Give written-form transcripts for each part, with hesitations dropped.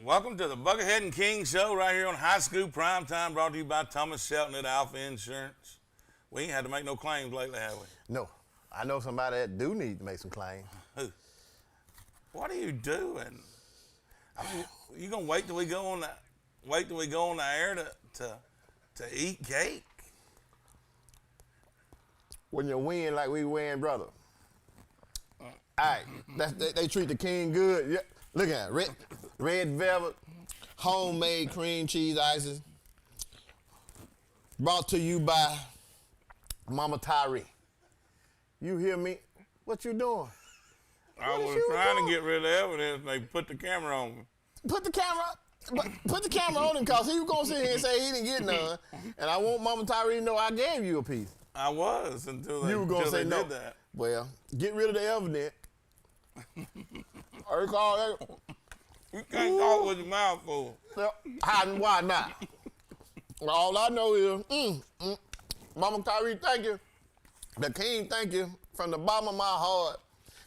Welcome to the Buckethead and King Show right here on High School Prime Time, brought to you by Thomas Shelton at Alpha Insurance. We ain't had to make no claims lately, have we? No. I know somebody that do need to make some claims. Who? What are you doing? I mean, you gonna wait till we go on the air to eat cake? When you win like we win, brother. All right, they treat the king good. Yeah. Look at it, red velvet, homemade cream cheese ices, brought to you by Mama Tyree. You hear me? What you doing? I was trying to get rid of the evidence. They put the camera on me. Put the camera on him, because he was going to sit here and say he didn't get none. And I want Mama Tyree to know I gave you a piece. I was until you were gonna say no. Did that. Well, get rid of the evidence. You can't talk with your mouth full. Why not? All I know is, Mama Tyree, thank you. The king, thank you from the bottom of my heart.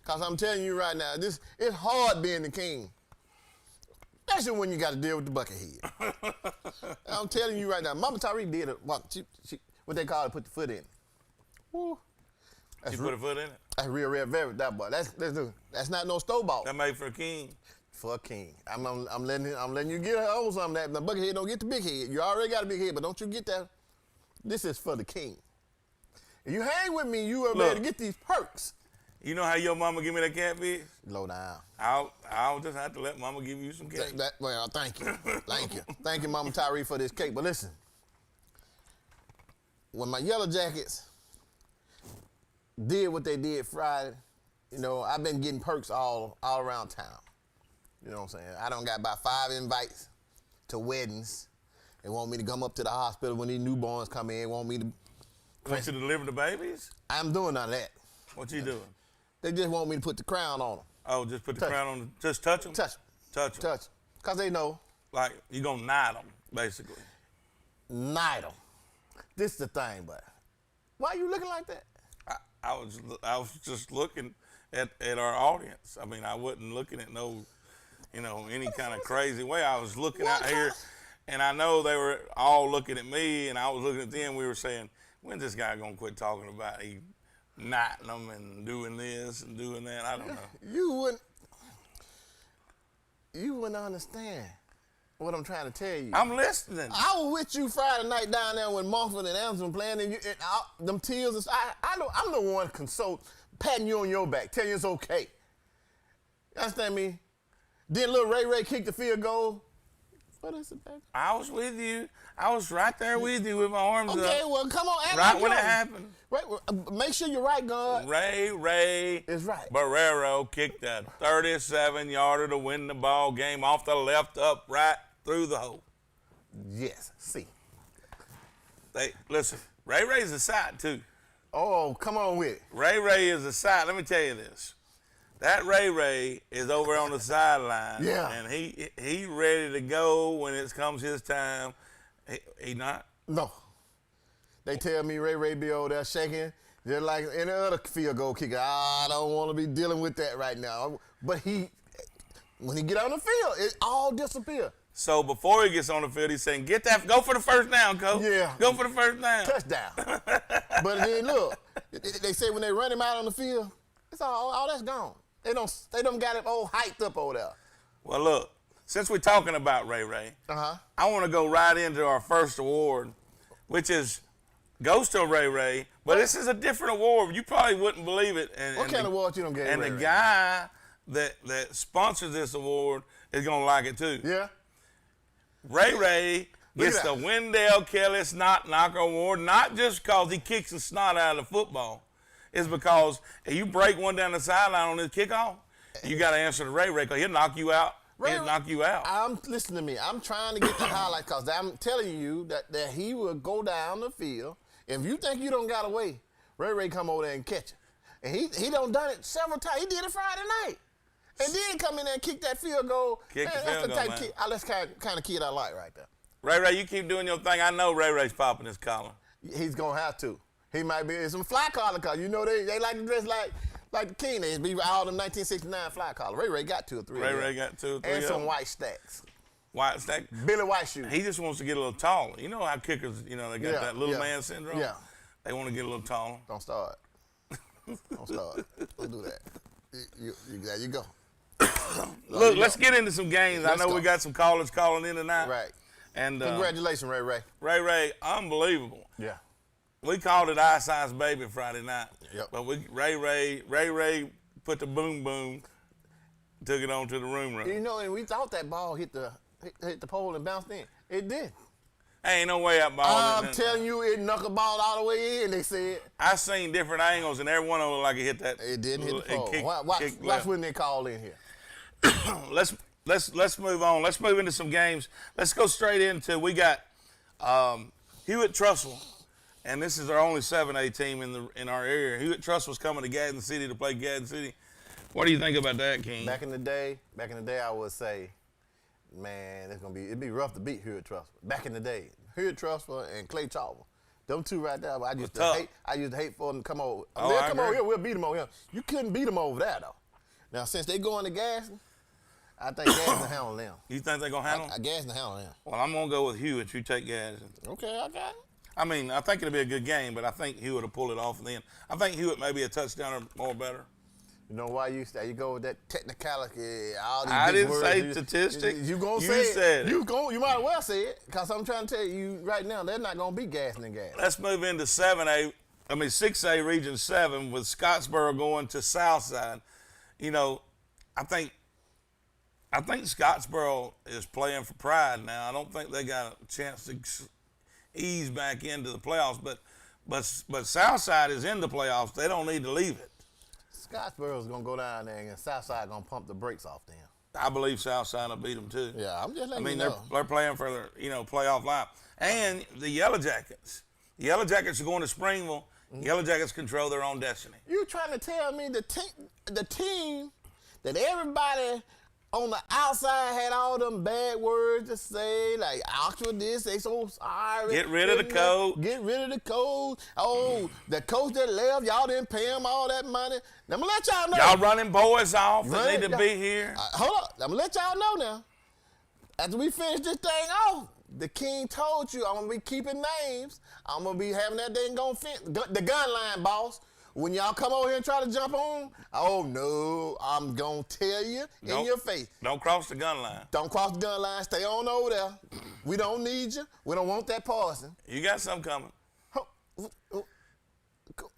Because I'm telling you right now, it's hard being the king. Especially when you got to deal with the Buckethead. I'm telling you right now, Mama Tyree did it. What they call it, put the foot in. Woo. She put a foot in it? That's real red velvet, that boy. That's not no store-bought. That made for a king. For a king. I'm letting you get on something that the Buckethead don't get the big head. You already got a big head, but don't you get that. This is for the king. If you hang with me, you are ready to get these perks. You know how your mama give me that catfish? Low down. I'll just have to let mama give you some cake. Well, thank you. Thank you, Mama Tyree, for this cake. But listen, when my Yellow Jackets did what they did Friday, you know, I've been getting perks all around town. You know what I'm saying? I done got about 5 invites to weddings. They want me to come up to the hospital when these newborns come in. Want me to... Want you to deliver the babies? I'm doing none of that. What you doing? They just want me to put the crown on them. Oh, just put the crown on them? Just touch them? Touch them. Touch them? Touch them. Because they know. Like, you going to knight them, basically. Knight them. This is the thing, but why are you looking like that? I was just looking at our audience. I mean, I wasn't looking at any kind of crazy way. I was looking out here, and I know they were all looking at me, and I was looking at them. We were saying, when's this guy gonna quit talking about he knighting them and doing this and doing that? I don't know. You wouldn't understand what I'm trying to tell you. I'm listening. I was with you Friday night down there when Mumford and Anderson playing, and them tears. I'm the one patting you on your back, telling you it's okay. You understand me? Then little Ray kicked the field goal. What is it, baby? I was with you. I was right there with you with my arms up. Okay, well, come on. Right when it happened. Right, make sure you're right, God. Ray is right. Barrero kicked a 37-yarder to win the ball game off the left up right through the hole. Yes, see. Listen, Ray's a sight, too. Oh, come on with it. Ray is a sight. Let me tell you this. That Ray is over on the sideline. Yeah. And he ready to go when it comes his time. He not? No. They tell me Ray be over there shaking just like any other field goal kicker. I don't want to be dealing with that right now. But when he get on the field, it all disappear. So before he gets on the field, he's saying, go for the first down, coach. Yeah. Go for the first down. Touchdown. But then look, they say when they run him out on the field, it's all that's gone. They don't got him all hyped up over there. Well, look, since we're talking about Ray, I want to go right into our first award, which goes to Ray, but this is a different award. You probably wouldn't believe it. What kind of award you don't get? And Ray the guy that sponsors this award is going to like it too. Yeah. Ray gets the Wendell Kelly Snot Knocker Award, not just because he kicks the snot out of the football. It's because if you break one down the sideline on this kickoff, you got to answer to Ray because he'll knock you out. He'll knock you out. Listen to me. I'm trying to get the highlight because I'm telling you that he will go down the field. If you think you don't got away, Ray come over there and catch it. And he done it several times. He did it Friday night. And then come in there and kick that field goal. That's the type of kid I like right there. Ray, you keep doing your thing. I know Ray's popping his collar. He's going to have to. He might be in some fly collar because you know they like to dress like the king. They be all them 1969 fly collar. Ray got 2 or 3. Ray got 2 or 3. And some white stacks. White Stack. Billy White shoe. He just wants to get a little taller. You know how kickers, they got that little man syndrome? Yeah. They want to get a little taller. Don't start. Don't start. Don't do that. There you go. Look, let's get into some games. I know we got some callers calling in tonight. Right. And congratulations, Ray Ray. Ray Ray, unbelievable. Yeah. We called it Eye Size Baby Friday night. Yep. But Ray Ray put the boom boom, took it on to the room. And we thought that ball hit the pole and bounced in. It did. Ain't no way that ball. I'm telling you, it knuckleballed all the way in. They said. I seen different angles, and every one of them looked like it hit that. It didn't hit the pole. Watch when they call in here. Let's move on. Let's move into some games. Let's go straight into. We got Hewitt Trussell, and this is our only 7A team in our area. Hewitt Trussell's coming to Gadsden City to play Gadsden City. What do you think about that, King? Back in the day, I would say, man, it'd be rough to beat Hewitt Trussell. Back in the day, Hewitt Trussell and Clay Chauvel, them two right there. I used to hate for them to come over. They'll come over here, we'll beat them over here. You couldn't beat them over there though. Now since they going to Gadsden, I think Gadsden handle them. You think they're gonna handle them? Gadsden handle them. Well, I'm gonna go with Hewitt. You take Gadsden. Okay, I got it. I mean, I think it'll be a good game, but I think Hewitt will pull it off then. I think Hewitt may be a touchdown or more better. You know why you go with that technicality? All these I big didn't words, say statistics. You gonna you say said it? You might as well say it, cause I'm trying to tell you right now they're not gonna be Gadsden and Gadsden. Let's move into 6A Region 7 with Scottsboro going to Southside. I think Scottsboro is playing for pride now. I don't think they got a chance to ease back into the playoffs, but Southside is in the playoffs. They don't need to leave it. Scottsboro's gonna go down there and Southside gonna pump the brakes off them. I believe Southside will beat them too. Yeah, I'm just letting you know. They're playing for their playoff life. And the Yellow Jackets. The Yellow Jackets are going to Springville. Yellow Jackets control their own destiny. You trying to tell me the team that everybody on the outside had all them bad words to say, like Oxford this, they so sorry. Get rid of the coach. Get rid of the coach. Oh, the coach that left, y'all didn't pay him all that money. Now, I'm going to let y'all know. Y'all running boys off that need to be here. Hold up. I'm going to let y'all know now. After we finish this thing off, the king told you I'm going to be keeping names. I'm going to be having that thing going the gun line, boss. When y'all come over here and try to jump on, oh no, I'm gonna tell you in your face. Don't cross the gun line. Don't cross the gun line. Stay on over there. We don't need you. We don't want that poison. You got something coming. But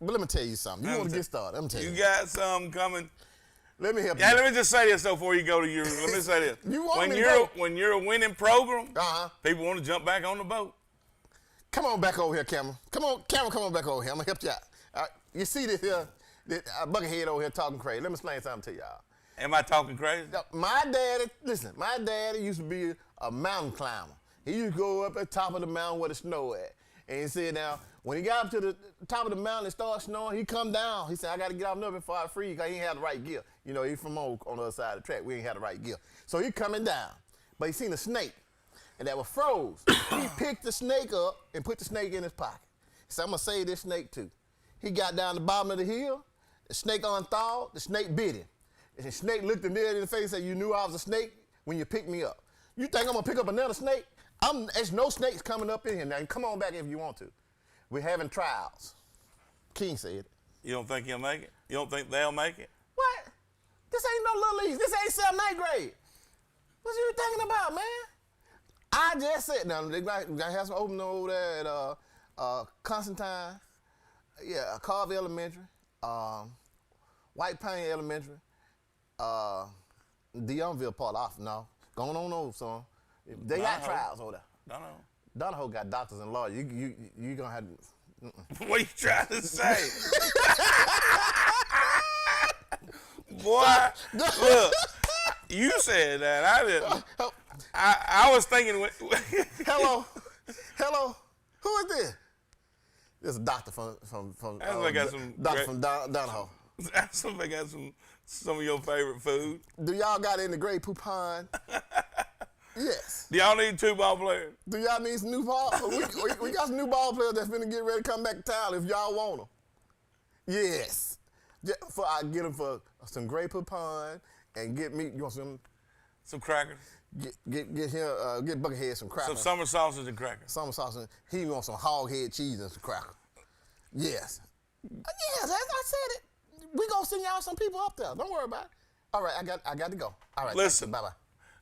let me tell you something. You want to get started? Let me tell you. You got something coming. Let me help you. Yeah, let me just say this though before you go to your. Let me say this. When you're a winning program, people want to jump back on the boat. Come on back over here, Cameron. Come on back over here. I'm gonna help you out. All right. You see this here, Buckethead over here talking crazy. Let me explain something to y'all. Am I talking crazy? My daddy used to be a mountain climber. He used to go up at the top of the mountain where the snow at. And he said now, when he got up to the top of the mountain and started snowing, he come down. He said, I got to get off there before I freeze because he ain't had the right gear. He from on the other side of the track. We ain't had the right gear. So he coming down. But he seen a snake, and that was froze. He picked the snake up and put the snake in his pocket. He said, I'm going to save this snake too. He got down the bottom of the hill, the snake unthawed, the snake bit him. And the snake looked him dead in the face and said, you knew I was a snake when you picked me up. You think I'm gonna pick up another snake? There's no snakes coming up in here. Now come on back if you want to. We're having trials. King said. You don't think he'll make it? You don't think they'll make it? What? This ain't no little leagues. This ain't 7th, 8th grade. What you thinking about, man? I just said, now they got have some opening over there at Constantine. Yeah, Carver Elementary, White Pine Elementary, Dionville part off now. Going on over, son. They got trials over there. Donahoe got doctors and lawyers. You gonna have to. What are you trying to say? Boy, look, you said that. I didn't. I was thinking. Hello, who is this? This is a doctor from Donahoe. That's somebody got some of your favorite food. Do y'all got any great poupon? Yes. Do y'all need 2 ball players? Do y'all need some new ball? we got some new ball players that's finna get ready to come back to town if y'all want them. Yes. I get them for some great poupon and get me. You want some crackers? Get him, get Buckethead some crackers. Some summer sausage and crackers. Summer sausage. He wants some hog head cheese and some crackers. Yes. Yes, as I said it. We gonna send y'all some people up there. Don't worry about it. All right, I got to go. All right. Listen. Bye bye.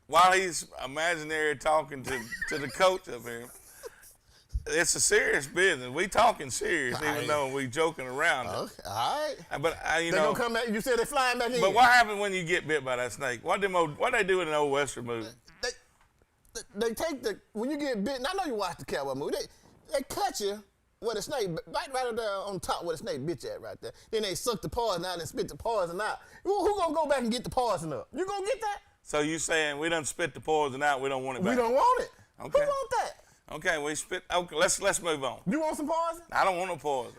While he's imaginary talking to the coach up here, it's a serious business. We talking serious, even though we joking around. Okay. All right. But They gonna come back. You said they flying back in. But what happens when you get bit by that snake? What they do in an old Western movie? They take when you get bitten. I know you watch the cowboy movie. They cut you with a snake, right there on top where the snake bit you at right there. Then they suck the poison out and spit the poison out. Who gonna go back and get the poison up? You gonna get that? So you saying we done spit the poison out? We don't want it back. We don't want it. Okay. Who want that? Okay, we spit. Okay, let's move on. You want some poison? I don't want no poison,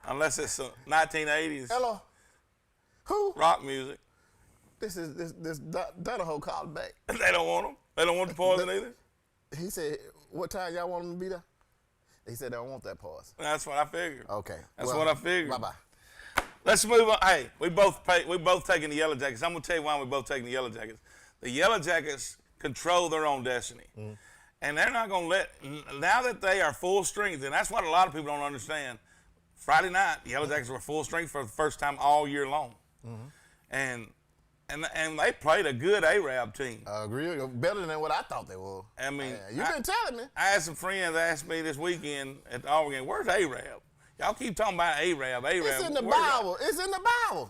unless it's 1980s Hello. Who? rock music. This Donahoe called back. They don't want them. They don't want the poison either. He said, "What time y'all want him to be there?" He said they don't want that poison. That's what I figured. Okay. That's what I figured. Bye bye. Let's move on. Hey, we both taking the Yellow Jackets. I'm gonna tell you why we both taking the Yellow Jackets. The Yellow Jackets control their own destiny, and they're not gonna let. Now that they are full strength, and that's what a lot of people don't understand. Friday night, the Yellow Jackets were full strength for the first time all year long, and they played a good Arab team. I agree. Better than what I thought they were. I mean, you've been telling me. I had some friends ask me this weekend at the Auburn game, "Where's Arab? Y'all keep talking about Arab. It's in the Bible. It's in the Bible."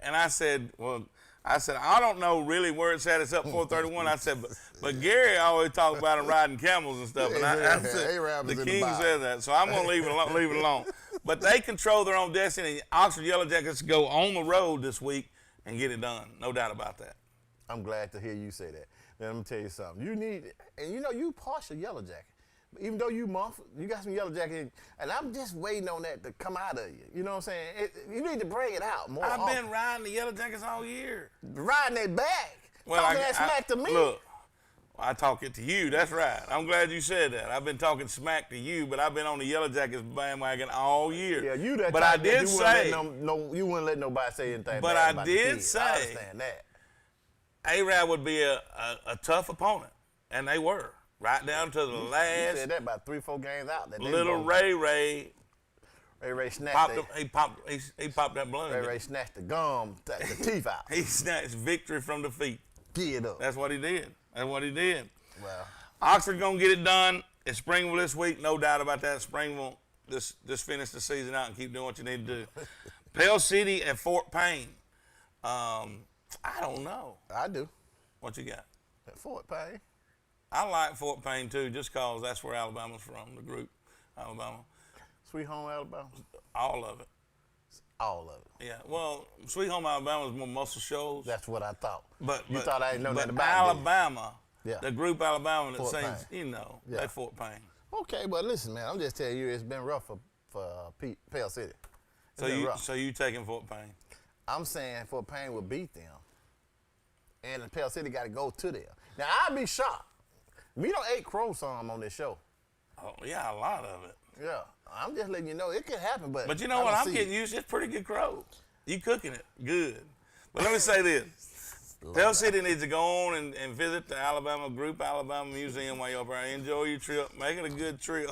And I said, I don't know really where it's at. It's up 431. I said, but Gary always talks about him riding camels and stuff. And I said, Arab the is in king the Bible. said that. So I'm going to leave it alone. But they control their own destiny. Oxford Yellow Jackets go on the road this week and get it done. No doubt about that. I'm glad to hear you say that. Now, let me tell you something. You need, and you partial Yellow Jacket. Even though you got some Yellow Jacket, and I'm just waiting on that to come out of you. You know what I'm saying? You need to bring it out more I've often. been riding the Yellow Jackets all year. Riding that back. Well, Talking that smack to me. Look, I talk it to you. That's right. I'm glad you said that. I've been talking smack to you, but I've been on the Yellow Jackets bandwagon all year. Yeah, you that. But I did say, you wouldn't let nobody say anything. But bad I about did the kids. say, I understand that. Arab would be a tough opponent, and they were right down to the last. You said that about 3-4 games out. That Little Ray snatched he popped that balloon. Ray snatched the gum, the teeth out. He snatched victory from defeat. Get up. That's what he did. Well, Oxford gonna get it done at Springville this week, no doubt about that. Springville just finish the season out and keep doing what you need to do. Pell City and Fort Payne. I don't know. I do. What you got? At Fort Payne. I like Fort Payne too, just cause that's where Alabama's from, the group, Alabama. Sweet Home Alabama. All of it. All of it. Yeah. Well, Sweet Home Alabama is more muscle shoals. That's what I thought. But you thought I didn't know that but about Alabama, Yeah. the group Alabama that Fort sings, Payne. they Fort Payne. Okay, but listen, man, I'm just telling you, it's been rough for Pell City. So you taking Fort Payne? I'm saying Fort Payne will beat them, and Pell City got to go to them. Now I'd be shocked. We don't ate crow some on this show. Oh yeah, a lot of it. Yeah, I'm just letting you know it could happen, but you know what? I'm getting used. It's pretty good crow. You cooking it good. But let me say this. Pell City needs to go on and visit the Alabama Museum while you're up there. Enjoy your trip. Make it a good trip.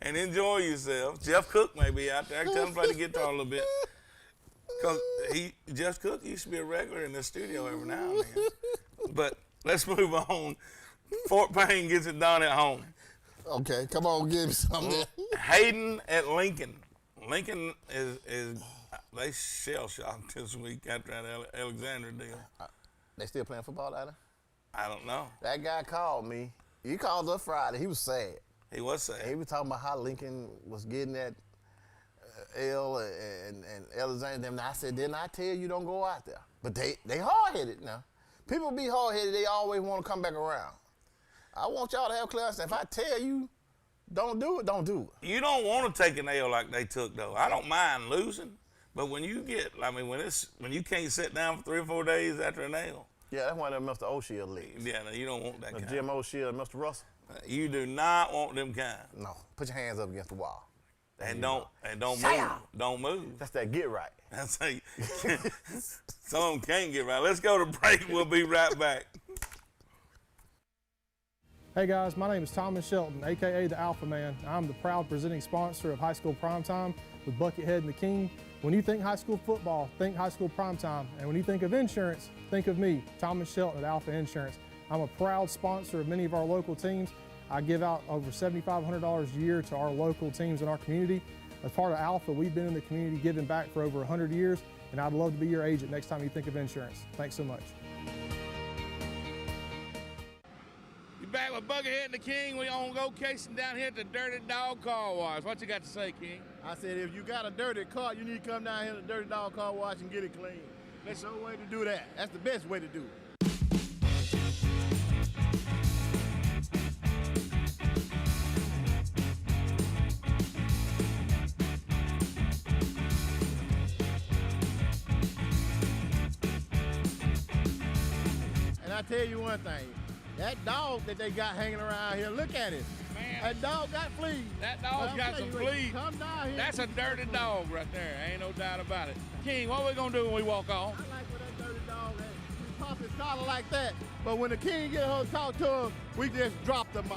And enjoy yourself. Jeff Cook may be out there. Tell him to play the guitar a little bit. Because Jeff Cook used to be a regular in the studio every now and then. But let's move on. Fort Payne gets it done at home. Okay, come on, give me something. Hayden at Lincoln. Lincoln is they shell-shocked this week after that Alexander deal. They still playing football out there? I don't know. That guy called me. He called us Friday. He was sad. He was sad. He was talking about how Lincoln was getting that L and Alexander. And I said, didn't I tell you don't go out there? But they hard-headed now. People be hard-headed. They always want to come back around. I want y'all to have clear understanding. If I tell you don't do it, don't do it. You don't want to take an L like they took, though. I don't mind losing. But when you get, when you can't sit down for 3 or 4 days after an L. Yeah, that's one of them Mr. O'Shield leagues. Yeah, no, you don't want that kind. Jim O'Shield and Mr. Russell. You do not want them kind. No, put your hands up against the wall. And don't move. Don't move. That's that get right. That's how some of them can't get right. Let's go to break. We'll be right back. Hey guys, my name is Thomas Shelton, aka the Alpha Man. I'm the proud presenting sponsor of High School Primetime with Buckethead and the King. When you think high school football, think High School Primetime. And when you think of insurance, think of me, Thomas Shelton at Alpha Insurance. I'm a proud sponsor of many of our local teams. I give out over $7,500 a year to our local teams in our community. As part of Alpha, we've been in the community giving back for over 100 years, and I'd love to be your agent next time you think of insurance. Thanks so much. Back with Buckethead and the King. We on location down here at the Dirty Dog Car Wash. What you got to say, King? I said, if you got a dirty car, you need to come down here to the Dirty Dog Car Wash and get it clean. There's no way to do that. That's the best way to do it. And I tell you one thing. That dog that they got hanging around here, look at it. Man, that dog got fleas. That dog's got some fleas. Come down here. That's a dirty dog right there. Ain't no doubt about it. King, what we gonna do when we walk on? I like when that dirty dog is. We pop his collar like that, but when the King get her to talk to him, we just drop the mic.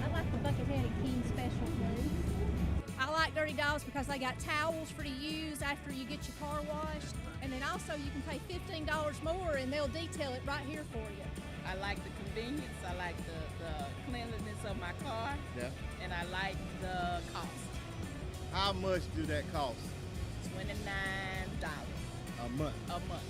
I like the Buckethead and King special, please. I like Dirty Dogs because they got towels for to use after you get your car washed. And then also you can pay $15 more and they'll detail it right here for you. I like the convenience, I like the cleanliness of my car, and I like the cost. How much do that cost? $29 a month. a month.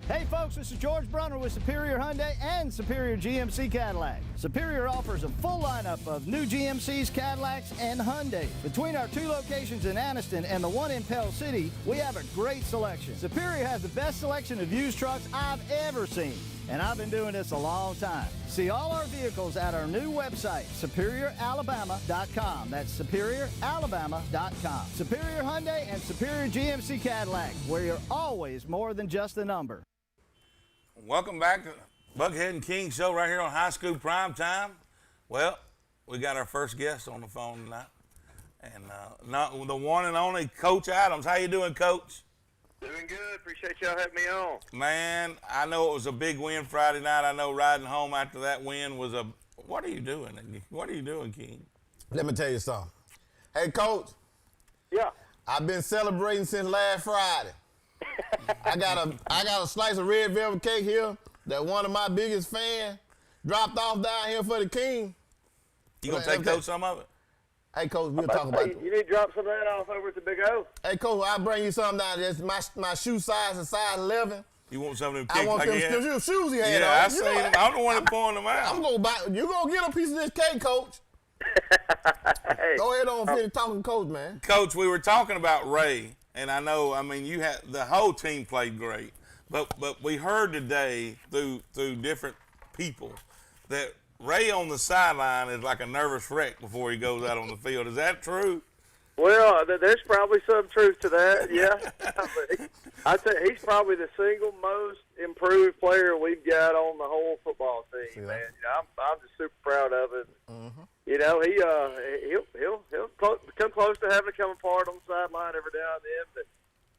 Hey folks, this is George Brunner with Superior Hyundai and Superior GMC Cadillac. Superior offers a full lineup of new GMCs, Cadillacs, and Hyundai. Between our two locations in Anniston and the one in Pell City, we have a great selection. Superior has the best selection of used trucks I've ever seen, and I've been doing this a long time. See all our vehicles at our new website, SuperiorAlabama.com. That's SuperiorAlabama.com. Superior Hyundai and Superior GMC Cadillac, where you're always more than just a number. Welcome back to Buckethead and King show right here on High School Prime Time. Well, we got our first guest on the phone tonight, and not the one and only Coach Adams. How you doing, Coach? Doing good. Appreciate y'all having me on. Man, I know it was a big win Friday night. I know riding home after that win was a. What are you doing? What are you doing, King? Let me tell you something. Hey, Coach. Yeah. I've been celebrating since last Friday. I got a slice of red velvet cake here that one of my biggest fans dropped off down here for the King. You gonna take Coach some of it? Hey, Coach, we'll talk about it. You need to drop some of that off over at the Big O. Hey, Coach, I'll bring you something down there. My shoe size is size 11. You want some of them cakes? I want them shoes he had on. Yeah, I seen them. I'm the one that pouring them out. I'm gonna buy. You gonna get a piece of this cake, Coach? Hey. Go ahead on, finish talking, Coach, man. Coach, we were talking about Ray, and I know. I mean, you had the whole team played great, but we heard today through different people that Ray on the sideline is like a nervous wreck before he goes out on the field. Is that true? Well, there's probably some truth to that, yeah. But I'd say he's probably the single most improved player we've got on the whole football team, man. You know, I'm just super proud of him. Mm-hmm. You know, he'll come close to having to come apart on the sideline every now and then, but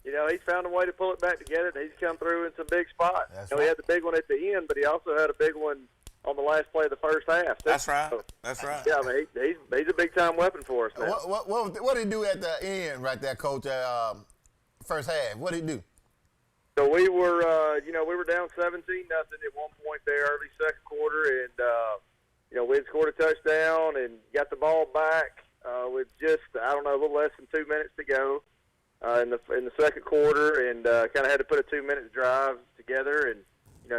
you know, he's found a way to pull it back together, and he's come through in some big spots. You know, he had the big one at the end, but he also had a big one on the last play of the first half. That's right. That's right. Yeah, I mean, he's a big-time weapon for us now. What did he do at the end right there, Coach, first half? What did he do? So we were, we were down 17-0 at one point there, early second quarter, and, we had scored a touchdown and got the ball back with just, a little less than 2 minutes to go in the second quarter, and kind of had to put a 2-minute drive together, and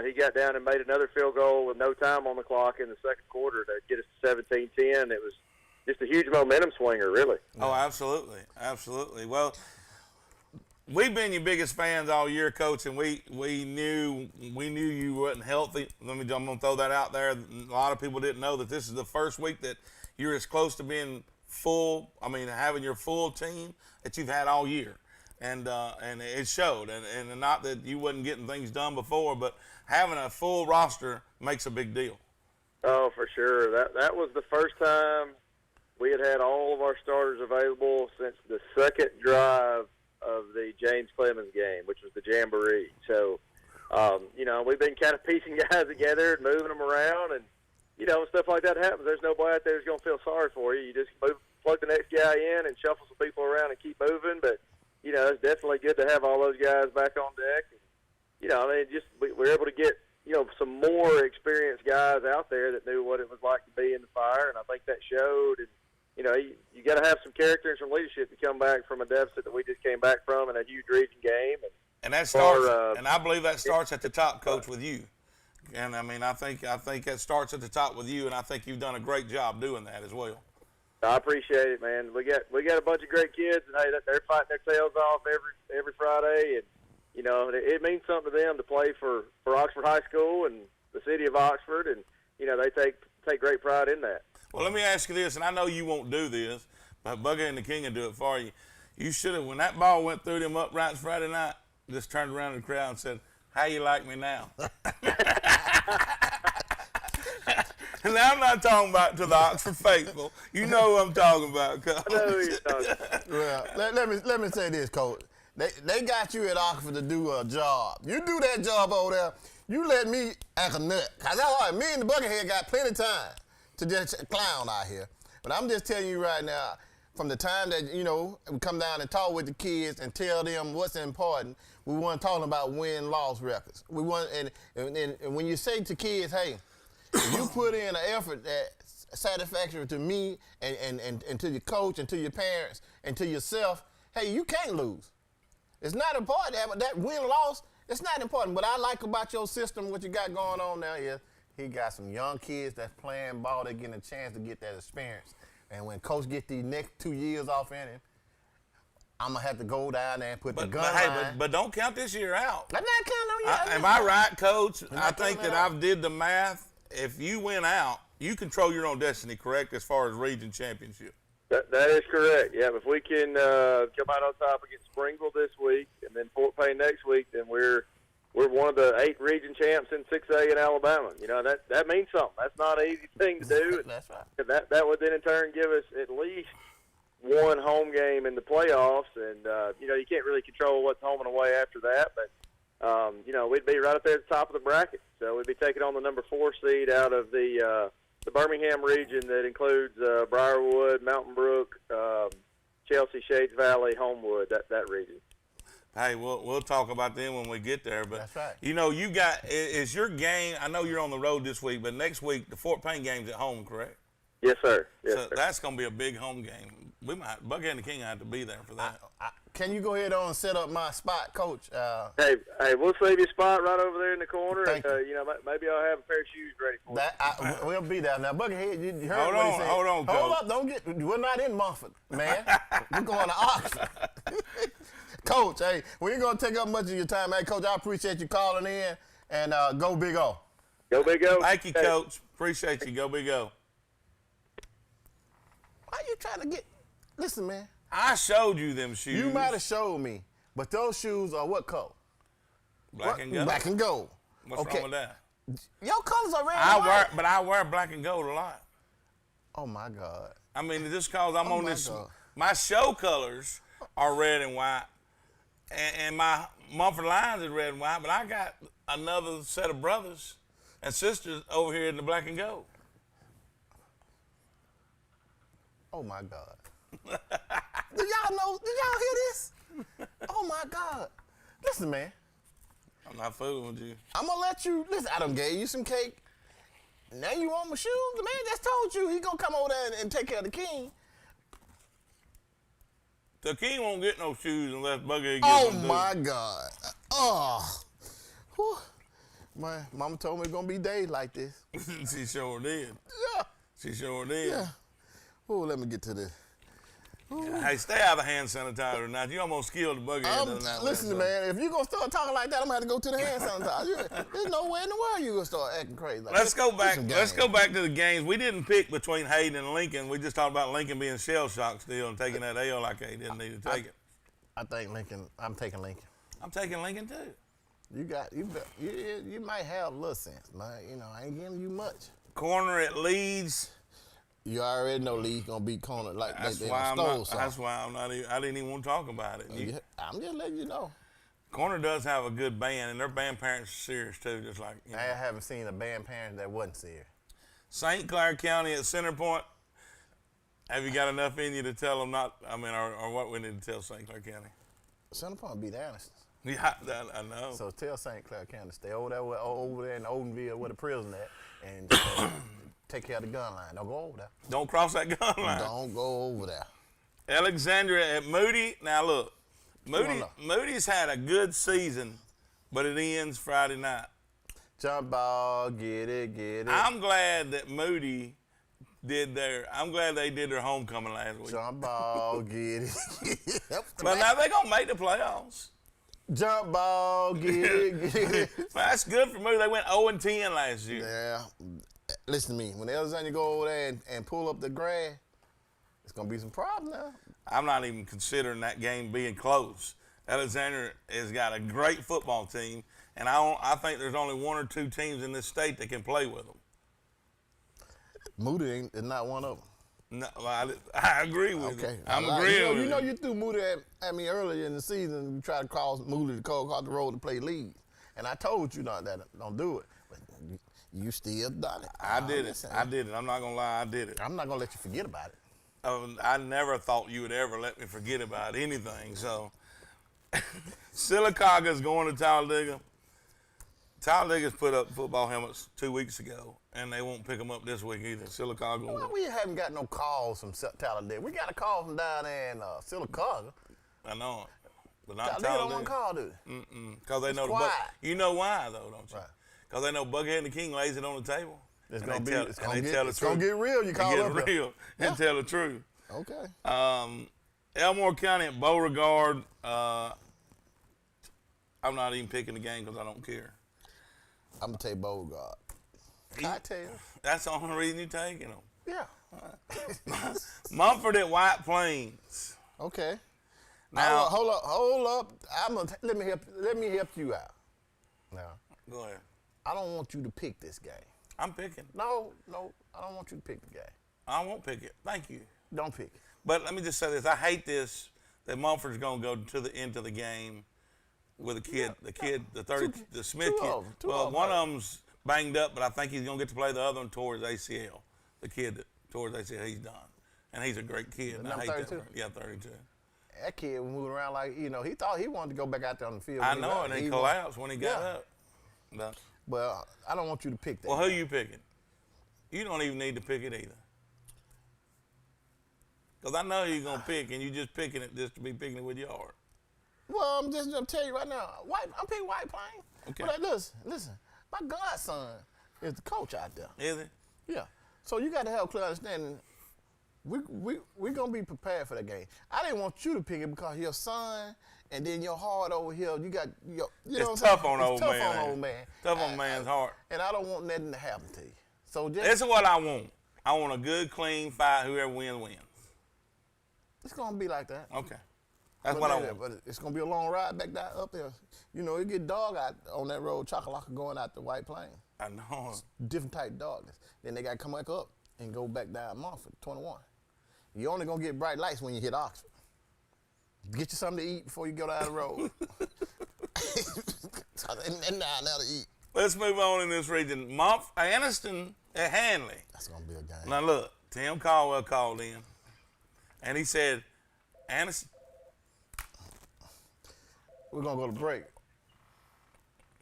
he got down and made another field goal with no time on the clock in the second quarter to get us to 17-10. It was just a huge momentum swinger, really. Oh, absolutely. Absolutely. Well, we've been your biggest fans all year, Coach, and we knew you wasn't healthy. I'm going to throw that out there. A lot of people didn't know that this is the first week that you're as close to being full, having your full team that you've had all year. and it showed. And not that you wasn't getting things done before, but having a full roster makes a big deal. Oh, for sure. That was the first time we had all of our starters available since the second drive of the James Clemens game, which was the Jamboree. So, we've been kind of piecing guys together and moving them around, and, stuff like that happens. There's nobody out there who's going to feel sorry for you. You just plug the next guy in and shuffle some people around and keep moving. But, it's definitely good to have all those guys back on deck. And, we're able to get, some more experienced guys out there that knew what it was like to be in the fire, and I think that showed. And, you got to have some character and some leadership to come back from a deficit that we just came back from in a huge region game. And that starts, and I believe that starts at the top, Coach, with you. And I think that starts at the top with you, and I think you've done a great job doing that as well. I appreciate it, man. We got a bunch of great kids, and hey, they're fighting their tails off every Friday, and it means something to them to play for Oxford High School and the city of Oxford, and they take great pride in that. Well, let me ask you this, and I know you won't do this, but Buckethead and the King will do it for you. You should have, when that ball went through them uprights Friday night, just turned around to the crowd and said, "How you like me now?" And I'm not talking about to the Oxford faithful. You know who I'm talking about, Coach. I know who you're talking about. Well, let me say this, Coach. They got you at Oxford to do a job. You do that job over there, you let me act a nut. Because that's all right. Me and the Buckethead got plenty of time to just clown out here. But I'm just telling you right now, from the time that, we come down and talk with the kids and tell them what's important, we weren't talking about win-loss records. We want, and when you say to kids, hey, if you put in an effort that's satisfactory to me and to your coach and to your parents and to yourself, hey, you can't lose. It's not important. That win-loss, it's not important. What I like about your system, what you got going on now is he got some young kids that's playing ball, they're getting a chance to get that experience. And when Coach gets these next 2 years off in him, I'm going to have to go down there and put the gun line. But don't count this year out. I'm not counting on you. Am I right, Coach? I think that I've did the math. If you win out, you control your own destiny, correct, as far as region championship? That is correct. Yeah, if we can come out on top against Springville this week and then Fort Payne next week, then we're one of the 8 region champs in 6A in Alabama. That means something. That's not an easy thing to do. That's right. That would then in turn give us at least one home game in the playoffs, and you can't really control what's home and away after that, but we'd be right up there at the top of the bracket. So we'd be taking on the number 4 seed out of the Birmingham region that includes Briarwood, Mountain Brook, Chelsea, Shades Valley, Homewood, that region. Hey, we'll talk about them when we get there. But that's right. You got is your game. I know you're on the road this week, but next week the Fort Payne game's at home, correct? Yes, sir. Yes, so sir. That's going to be a big home game. Buckethead and the King have to be there for that. Can you go ahead on and set up my spot, Coach? Hey, we'll save you a spot right over there in the corner, Thank and maybe I'll have a pair of shoes ready for you. We'll be there. Now, Buckethead, you heard hold what on, he said. Hold on, Coach. Hold up, we're not in Mumford, man. We're going to Oxford. Coach, hey, we ain't going to take up much of your time. Hey, Coach, I appreciate you calling in, and go Big O. Go Big O. Thank you, Coach. Appreciate you. Go Big O. Why you trying to get – listen, man. I showed you them shoes. You might have showed me, but those shoes are what color? Black and gold. Black and gold. What's wrong with that? Your colors are red and white. But I wear black and gold a lot. Oh, my God. I mean, just because I'm on this God. – my show colors are red and white, and my Mumford Lions is red and white, but I got another set of brothers and sisters over here in the black and gold. Oh, my God. Did y'all hear this? Oh, my God. Listen, man. I'm not fooling with you. I'm going to let you, listen, I done gave you some cake. Now you want my shoes? The man just told you he going to come over there and take care of the king. The King won't get no shoes unless Buckethead gets Oh, them. my God. Oh. Whew. My mama told me it's going to be days like this. She sure did. Yeah. She sure did. Yeah. Oh, let me get to this. Hey, stay out of the hand sanitizer now. You almost killed the Buckethead. Listen, man, if you're going to start talking like that, I'm going to have to go to the hand sanitizer. There's no way in the world you're going to start acting crazy like Let's that. go back. Let's go back to the games. We didn't pick between Hayden and Lincoln. We just talked about Lincoln being shell-shocked still and taking that L like they didn't need to take it. I think Lincoln. I'm taking Lincoln. I'm taking Lincoln too. You might have a little sense, man. You know, I ain't giving you much. Corner at Leeds. You already know Leeds gonna beat corner like That's they why stole That's why I'm not. I didn't even want to talk about it. I'm just letting you know. Corner does have a good band, and their band parents are serious too. Just like you know. I haven't seen a band parent that wasn't serious. St. Clair County at Center Point. Have you got enough in you to tell them not? I mean, or what we need to tell St. Clair County? Center Point beat Anderson. Yeah, I know. So tell St. Clair County stay over there in Odenville where the prison at, and take care of the gun line. Don't go over there. Don't cross that gun line. Don't go over there. Alexandria at Moody. Now look, Moody's had a good season, but it ends Friday night. Jump ball, get it. I'm glad that Moody I'm glad they did their homecoming last week. Jump ball, get it. But now they're going to make the playoffs. Jump ball, get it. Well, that's good for Moody. They went 0-10 last year. Yeah. Listen to me. When Alexandria go over there and pull up the grass, it's going to be some problems now. I'm not even considering that game being close. Alexandria has got a great football team, and I think there's only one or two teams in this state that can play with them. Moody is not one of them. No, I agree with you. I'm agreeing with you. You know you threw Moody at me earlier in the season. You tried to cross Moody to go across the road to play league. And I told you not that don't do it. But you still done it. I did it. I'm not going to lie, I did it. I'm not going to let you forget about it. I never thought you would ever let me forget about anything. So, Silicaga's going to Talladega. Talladega's put up football helmets 2 weeks ago, and they won't pick them up this week either. Silicaga. Well, we haven't got no calls from Talladega. We got a call from down there in Silicaga. I know it, but not Talladega. Talladega. Don't want to call, do they? Because they know you know why though, don't you? Because they know Buckethead and the King lays it on the table. It's gonna get real. You call it real and tell the truth. Okay. Elmore County at Beauregard. I'm not even picking the game because I don't care. I'm going to take Beauregard. Cocktail. That's the only reason you're taking them. Yeah. Mumford at White Plains. Okay. Now hold up. Let me help you out. Now. Go ahead. I don't want you to pick this game. I'm picking. No, I don't want you to pick the game. I won't pick it. Thank you. Don't pick it. But let me just say this. I hate this, that Mumford's going to go to the end of the game with a kid, the Smith kid. Well, one of them's banged up, but I think he's going to get to play the other one towards ACL. The kid that towards ACL, he's done. And he's a great kid. And I hate 32? That. Yeah, 32. That kid was moving around like, he thought he wanted to go back out there on the field. I know, and he collapsed when he got up. But, well, I don't want you to pick that. Well, who you picking? You don't even need to pick it either. Because I know you're going to pick, and you're just picking it just to be picking it with your heart. Well, I'm going to tell you right now, I'm picking White Plains. Okay. But listen, my godson is the coach out there. Is he? Yeah. So you got to have clear understanding. We're going to be prepared for that game. I didn't want you to pick it because your son and then your heart over here, you got, it's tough on old man. Tough on old man. Tough on man's heart. And I don't want nothing to happen to you. So this is what I want. I want a good, clean fight. Whoever wins. It's going to be like that. Okay. That's what I want. But it's going to be a long ride back there up there. It get dog out on that road, chocolate going out to White Plains. I know. It's different type darkness. Then they got to come back up and go back down Montford, 21. You're only going to get bright lights when you hit Oxford. Get you something to eat before you go down the road. and now to eat. Let's move on in this region. Anniston at Hanley. That's going to be a game. Now look, Tim Caldwell called in, and he said, Anniston. We're going to go to break.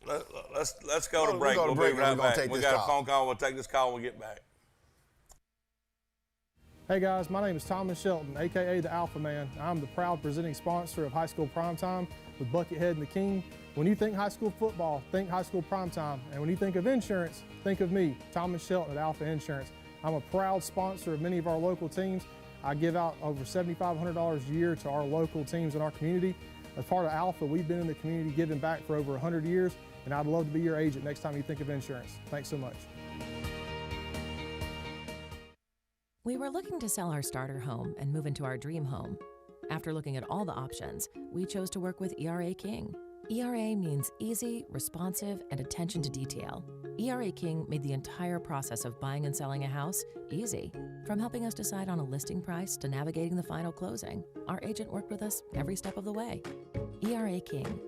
Let's go to break. We'll be right back. We got a phone call. We'll take this call when we get back. Hey guys, my name is Thomas Shelton, aka the Alpha Man. I'm the proud presenting sponsor of High School Primetime with Buckethead and the King. When you think high school football, think High School Primetime. And when you think of insurance, think of me, Thomas Shelton at Alpha Insurance. I'm a proud sponsor of many of our local teams. I give out over $7,500 a year to our local teams in our community. As part of Alpha, we've been in the community giving back for over 100 years, and I'd love to be your agent next time you think of insurance. Thanks so much. We were looking to sell our starter home and move into our dream home. After looking at all the options, we chose to work with ERA King. ERA means easy, responsive, and attention to detail. ERA King made the entire process of buying and selling a house easy. From helping us decide on a listing price to navigating the final closing, our agent worked with us every step of the way. ERA King.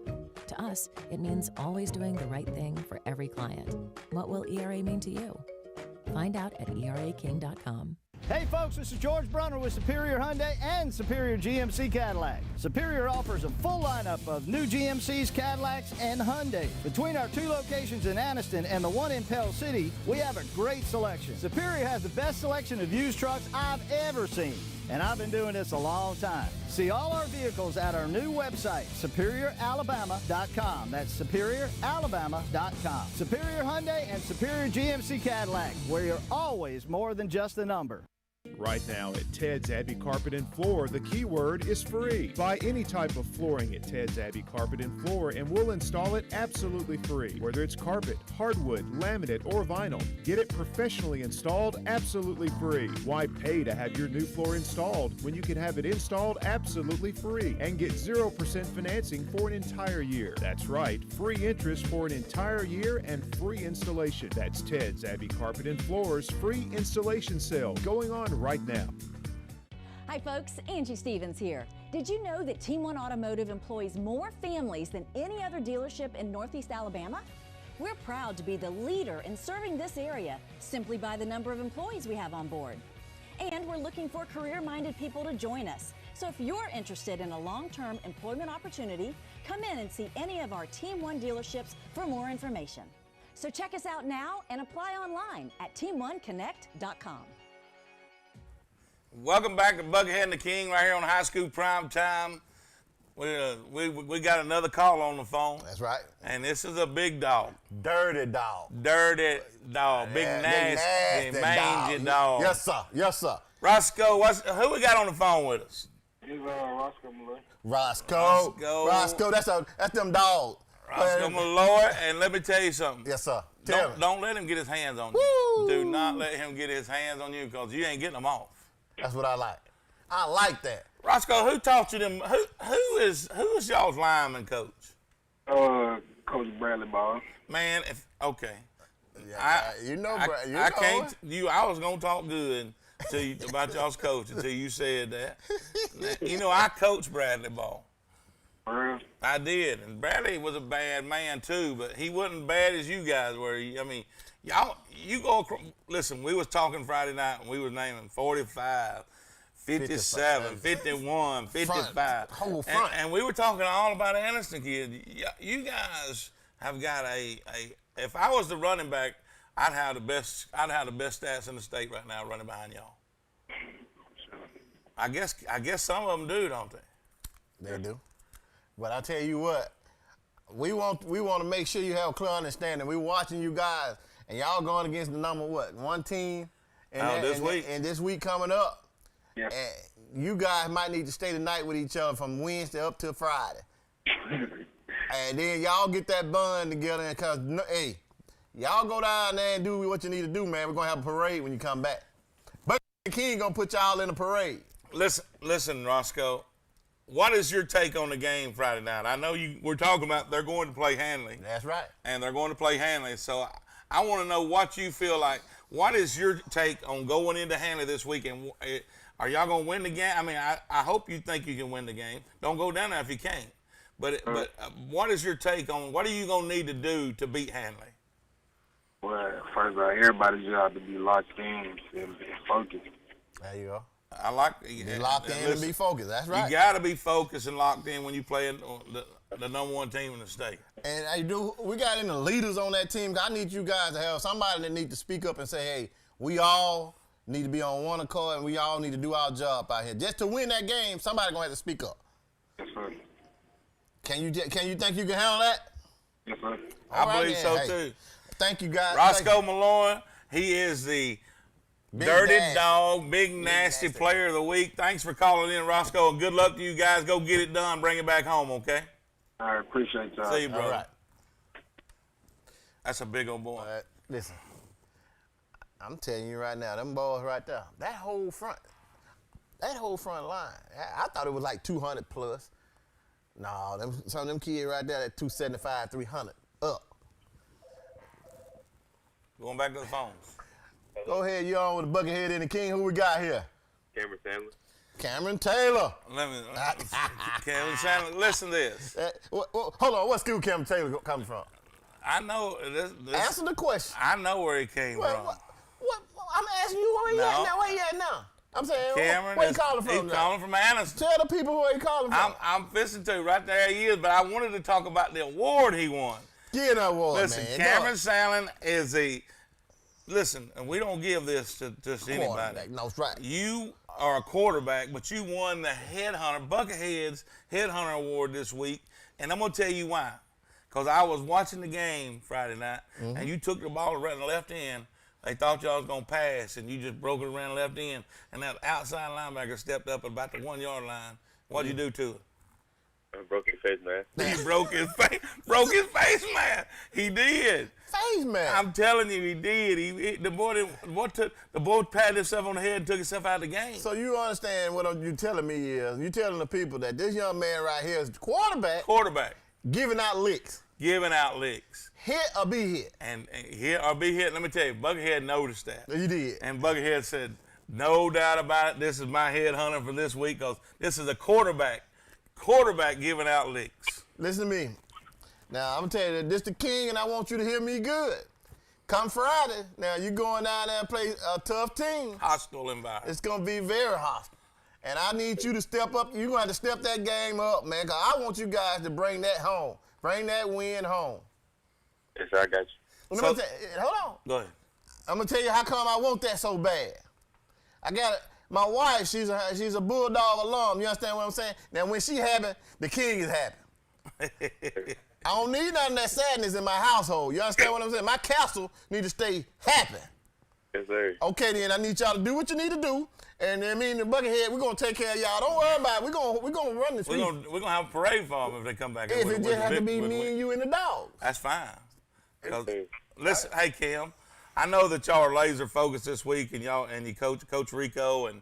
To us, it means always doing the right thing for every client. What will ERA mean to you? Find out at eraking.com. Hey folks, this is George Brunner with Superior Hyundai and Superior GMC Cadillac. Superior offers a full lineup of new GMCs, Cadillacs, and Hyundai. Between our 2 locations in Anniston and the one in Pell City, we have a great selection. Superior has the best selection of used trucks I've ever seen, and I've been doing this a long time. See all our vehicles at our new website, superioralabama.com. That's superioralabama.com. Superior Hyundai and Superior GMC Cadillac, where you're always more than just a number. Right now at Ted's Abbey Carpet and Floor, the key word is free. Buy any type of flooring at Ted's Abbey Carpet and Floor and we'll install it absolutely free. Whether it's carpet, hardwood, laminate, or vinyl, get it professionally installed absolutely free. Why pay to have your new floor installed when you can have it installed absolutely free and get 0% financing for an entire year? That's right, free interest for an entire year and free installation. That's Ted's Abbey Carpet and Floor's free installation sale going on right now. Hi folks, Angie Stevens here. Did you know that Team One Automotive employs more families than any other dealership in Northeast Alabama? We're proud to be the leader in serving this area simply by the number of employees we have on board. And we're looking for career-minded people to join us. So if you're interested in a long-term employment opportunity, come in and see any of our Team One dealerships for more information. So check us out now and apply online at teamoneconnect.com. Welcome back to Buckethead and the King right here on High School Prime Time. We got another call on the phone. That's right. And this is a big dog. Dirty dog. Dirty dog. Big nasty, mangy dog. Yes, sir. Yes, sir. Roscoe, who we got on the phone with us? It's Roscoe Malloy. Roscoe, that's them dogs. Roscoe Malloy, and let me tell you something. Yes, sir. Don't let him get his hands on you. Woo! Do not let him get his hands on you because you ain't getting them off. That's what I like. I like that. Roscoe, who taught you them? Who is y'all's lineman coach? Coach Bradley Ball. Man, okay. Yeah, I was gonna talk good to you about y'all's coach until you said that. You know, I coached Bradley Ball. I did, and Bradley was a bad man too, but he wasn't bad as you guys were. I mean, listen, we was talking Friday night and we was naming 45, 57, 51, 55. Whole front. And we were talking all about Anniston kids. You guys have got if I was the running back, I'd have the best stats in the state right now running behind y'all. I guess some of them do, don't they? They do. But I tell you what, we want to make sure you have a clear understanding. We're watching you guys, and y'all going against the number one team, and this week coming up. Yeah. And you guys might need to stay the night with each other from Wednesday up to Friday, and then y'all get that bond together. And cause hey, y'all go down there and do what you need to do, man. We're gonna have a parade when you come back. But the King gonna put y'all in a parade. Listen, Roscoe. What is your take on the game Friday night? I know we're talking about they're going to play Hanley. That's right. And they're going to play Hanley. So I want to know what you feel like. What is your take on going into Hanley this weekend? Are y'all going to win the game? I mean, I hope you think you can win the game. Don't go down there if you can't. But what is your take on what are you going to need to do to beat Hanley? Well, first of all, everybody's job to be locked in and focused. There you go. I like be locked in and be focused. That's right. You got to be focused and locked in when you play the number one team in the state. And we got any leaders on that team. I need you guys to have somebody that need to speak up and say, hey, we all need to be on one accord and we all need to do our job out here. Just to win that game, somebody gonna have to speak up. Yes, sir. Can you think you can handle that? Yes, sir. I believe so too. Thank you, guys. Roscoe Malloy, he is the Dirty Dog, big nasty player of the week. Thanks for calling in, Roscoe, and good luck to you guys. Go get it done. Bring it back home, okay? I appreciate y'all. See you, brother. All right. That's a big old boy. Listen, I'm telling you right now, them boys right there, that whole front, that whole front line, I thought it was like 200 plus. No, some of them kids right there at 275, 300 up. Going back to the phones. Go ahead, you on with the Buckethead and the King. Who we got here? Cameron Sandler. Cameron Taylor. Cameron Sandler, listen to this. Hold on, what school Cameron Taylor coming from? I know this. Answer the question. I know where he came from. What? I'm asking you where he at now. Where he at now? I'm saying, Cameron, where he calling from? He's calling from Anniston. Tell the people where he calling from. I'm fishing to right there he is, but I wanted to talk about the award he won. Get an award, Listen, man. Cameron Sandler is listen, and we don't give this to just anybody. No, that's right. You are a quarterback, but you won the Headhunter, Buckethead's Headhunter Award this week, and I'm going to tell you why. Because I was watching the game Friday night, and you took the ball around the left end. They thought y'all was going to pass, and you just broke it around the left end, and that outside linebacker stepped up at about the 1 yard line. What'd you do to it? I broke his face, man. He broke his face, man. He did. Face, man. I'm telling you, he did. The boy patted himself on the head and took himself out of the game. So you understand what you're telling me is, you're telling the people that this young man right here is the quarterback. Giving out licks. Hit or be hit. And hit or be hit. Let me tell you, Buckethead noticed that. You did. And Buckethead said, no doubt about it, this is my headhunter for this week because this is a quarterback giving out licks. Listen to me. Now, I'm going to tell you that this the King, and I want you to hear me good. Come Friday, now you going down there and play a tough team. Hostile environment. It's going to be very hostile. And I need you to step up. You're going to have to step that game up, man, because I want you guys to bring that home. Bring that win home. Yes, sir, I got you. Hold on. Go ahead. I'm going to tell you how come I want that so bad. I got it. My wife, she's a Bulldog alum. You understand what I'm saying? Now, when she happy, the King is happy. I don't need none of that sadness in my household. You understand what I'm saying? My castle need to stay happy. Yes, sir. Okay, then I need y'all to do what you need to do. And then me and the Buckethead, we're going to take care of y'all. Don't worry about it. We're gonna run this week. We're gonna have a parade for them if they come back. If it just has to be me and you and the dog. That's fine. Listen, hey, Kim, I know that y'all are laser focused this week, and you Coach Rico and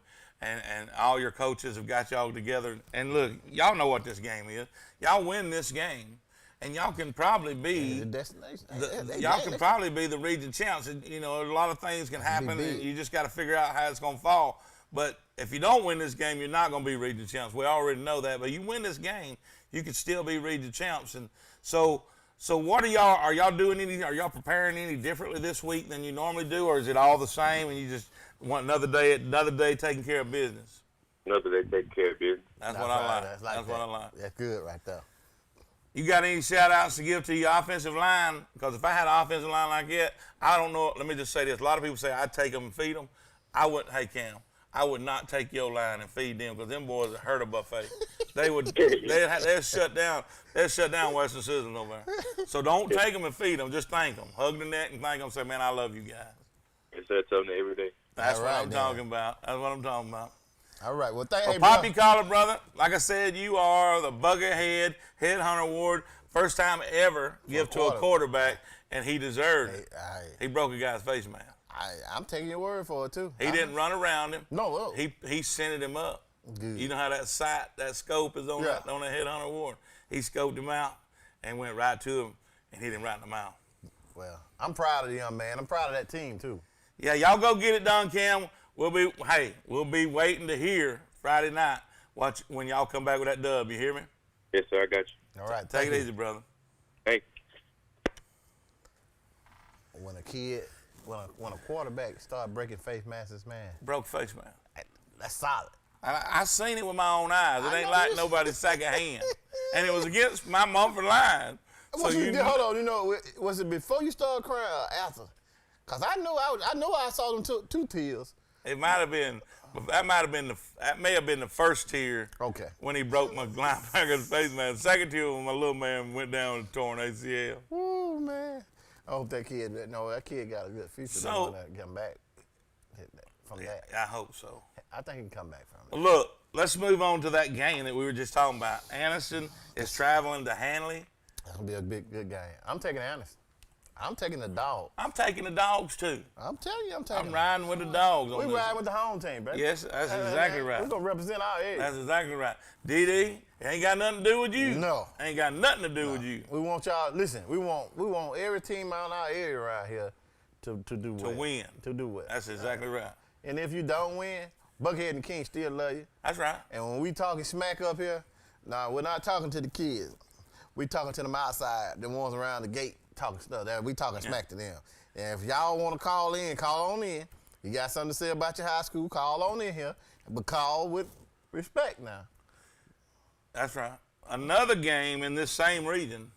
all your coaches have got y'all together. And look, y'all know what this game is. Y'all win this game, and y'all can probably be the destination. Y'all can probably be the region champs. And, you know, a lot of things can happen, and you just got to figure out how it's going to fall. But if you don't win this game, you're not going to be region champs. We already know that. But you win this game, you can still be region champs. And so what are y'all doing anything? Are y'all preparing any differently this week than you normally do, or is it all the same and you just want another day taking care of business? Another day taking care of business. That's what I like. That's what I like. That's good right there. You got any shout-outs to give to your offensive line? Because if I had an offensive line like that, I don't know. Let me just say this. A lot of people say I'd take them and feed them. I wouldn't. Hey, Cam, I would not take your line and feed them because them boys hurt a buffet. They'd shut down. They'd shut down Western Citizens over there. So don't take them and feed them. Just thank them. Hug the neck and thank them. Say, man, I love you guys. Yes, sir. Tell them every day. That's what I'm talking about. That's what I'm talking about. All right. Well, thank you. Poppy Collar, brother. Like I said, you are the Buckethead Headhunter Award. First time ever give to a quarterback, and he deserved it. He broke a guy's face, man. I'm taking your word for it, too. He didn't run around him. No. He sent him up. Good. You know how that scope is on that Headhunter Award. He scoped him out and went right to him and hit him right in the mouth. Well, I'm proud of the young man. I'm proud of that team, too. Yeah, y'all go get it done, Cam. We'll be waiting to hear Friday night when y'all come back with that dub. You hear me? Yes, sir. I got you. All right. Take it easy, brother. Hey. When a quarterback start breaking face masks, man. Broke face mask. That's solid. I seen it with my own eyes. It ain't like nobody's second hand. And it was against my Mumford line. Hold on, you know, was it before you started crying or after? Because I know I saw them two tears. It might have been, that may have been the first tear. Okay. When he broke my linebacker's face mask. The second tear when my little man went down and torn ACL. Woo, man. I hope that kid got a good future. So, come back from that. I hope so. I think he can come back from it. Look, let's move on to that game that we were just talking about. Anniston is traveling to Hanley. That's going to be a good game. I'm taking Anniston. I'm taking the dog. I'm taking the dogs too. I'm telling you, I'm taking. I'm riding with the dogs. We riding with the home team, baby. Yes, that's exactly right. We're gonna represent our area. That's exactly right. DD, it ain't got nothing to do with you. No. Ain't got nothing to do with you. We want y'all. Listen, we want every team out in our area around here to do well. To win. To do well. That's exactly right. And if you don't win, Buckethead and King still love you. That's right. And when we talking smack up here, we're not talking to the kids. We talking to them outside, the ones around the gate talking stuff. We talking smack to them. And if y'all want to call on in. You got something to say about your high school, call on in here. But call with respect now. That's right. Another game in this same region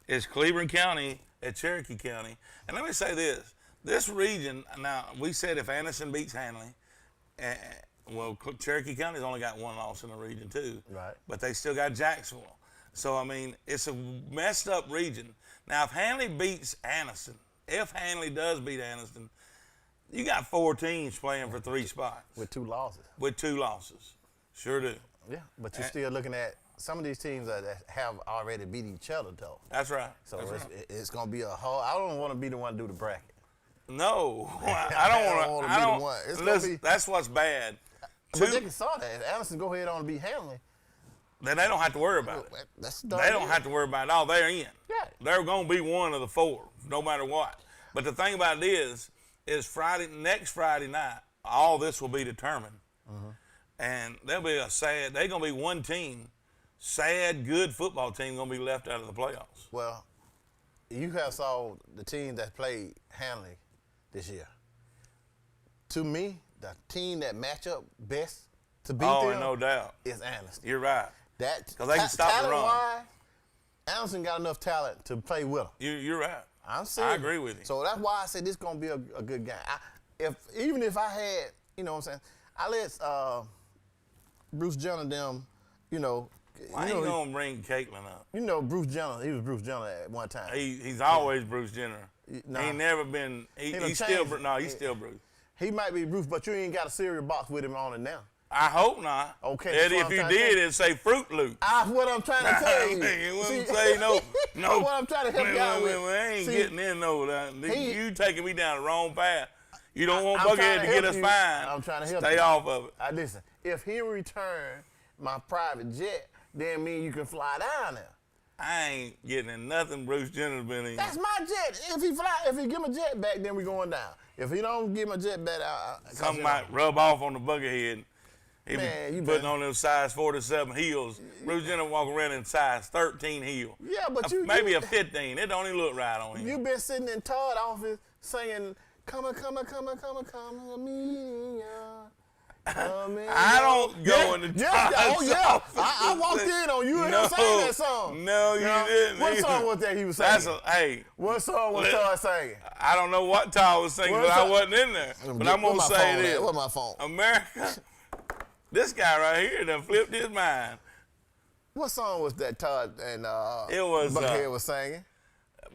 is Cleveland County at Cherokee County. And let me say this. This region, now, we said if Anderson beats Hanley, well, Cherokee County's only got one loss in the region, too. Right. But they still got Jacksonville. So, I mean, it's a messed up region. Now, if Hanley beats Anderson, if Hanley does beat Anderson, you got 4 teams playing for 3 spots. With 2 losses. With 2 losses. Sure do. Yeah, but you're still looking at some of these teams that have already beat each other, though. That's right. So it's going to be a hard. I don't want to be the one to do the bracket. No, I don't want to be the one. Listen, that's what's bad. But they can saw that. If Anderson go ahead on and beat Hanley, then they don't have to worry about it. They don't have to worry about it. Oh, they're in. Yeah. They're going to be one of the 4, no matter what. But the thing about it is next Friday night, all this will be determined. And there'll be they're going to be one team, good football team going to be left out of the playoffs. Well, you have saw the team that played Hanley this year. To me, the team that match up best to beat them, no doubt, is Anderson. You're right. Because they can stop the run. Anderson got enough talent to play with them. You're right. I'm serious. I agree with you. So that's why I said this gonna be a good game. Even if I had, you know what I'm saying, I let Bruce Jenner them, you know. Why you gonna bring Caitlin up? You know Bruce Jenner. He was Bruce Jenner at one time. He's always Bruce Jenner. He never been. He's still Bruce. He might be Bruce, but you ain't got a cereal box with him on it now. I hope not. Okay. Eddie, if you did, it'd say Fruit Loop. That's what I'm trying to tell you. It wouldn't say no. That's what I'm trying to help y'all with. We ain't getting in you taking me down the wrong path. You don't want Buckethead to get us fined. I'm trying to help you. Stay off of it. Listen, if he return my private jet, then me and you can fly down there. I ain't getting in nothing Bruce Jenner's been in. That's my jet. If he give my jet back, then we going down. If he don't give my jet back, something might rub off on the Buckethead. He be putting on them size 47 heels. Bruce Jenner walk around in size 13 heel. Yeah, but maybe a 15. It don't even look right on him. You been sitting in Todd's office singing, come to me. I don't go in the Todd's office. I walked in on you and him saying that song. No, you didn't. What song was that he was singing? What song was Todd singing? I don't know what Todd was singing, but I wasn't in there. But I'm going to say this. Where's my phone? America. This guy right here done flipped his mind. What song was that Todd and Buckethead was singing?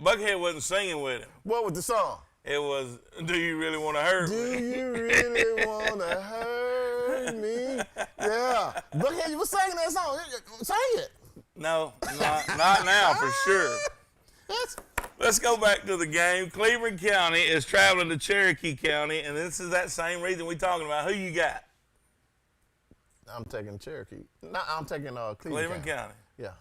Buckethead wasn't singing with him. What was the song? It was, Do You Really Want to Hurt Me? Do you really want to hurt me? Yeah. Buckethead, you was singing that song. Sing it. No, not now for sure. Let's go back to the game. Cleveland County is traveling to Cherokee County, and this is that same region we're talking about. Who you got? I'm taking Cherokee. No, I'm taking Cleveland County. Yeah.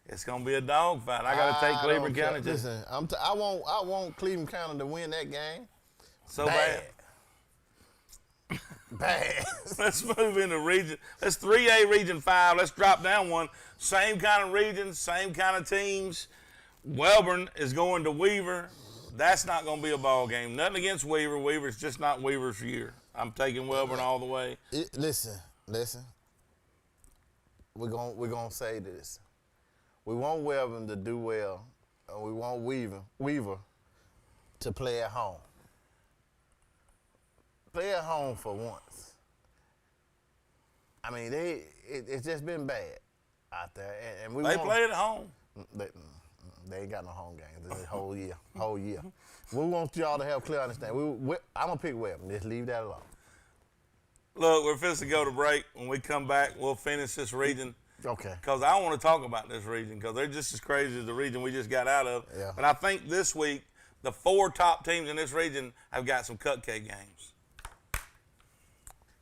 It's gonna be a dogfight. I gotta take Cleveland County too. Listen, I want Cleveland County to win that game. So bad. Bad. Let's move into region. That's 3A Region 5. Let's drop down one. Same kind of regions, same kind of teams. Welborn is going to Weaver. That's not going to be a ball game. Nothing against Weaver. Weaver's just not Weaver's year. I'm taking Welborn all the way. Listen. We're gonna say this. We want Welborn to do well, and we want Weaver to play at home. Play at home for once. I mean, it's just been bad out there, and we play at home. They ain't got no home games this whole year. We want y'all to have clear understanding. I'm gonna pick Welborn. Just leave that alone. Look, we're fixing to go to break. When we come back, we'll finish this region. Okay. Because I want to talk about this region because they're just as crazy as the region we just got out of. Yeah. But I think this week, the 4 top teams in this region have got some cupcake games.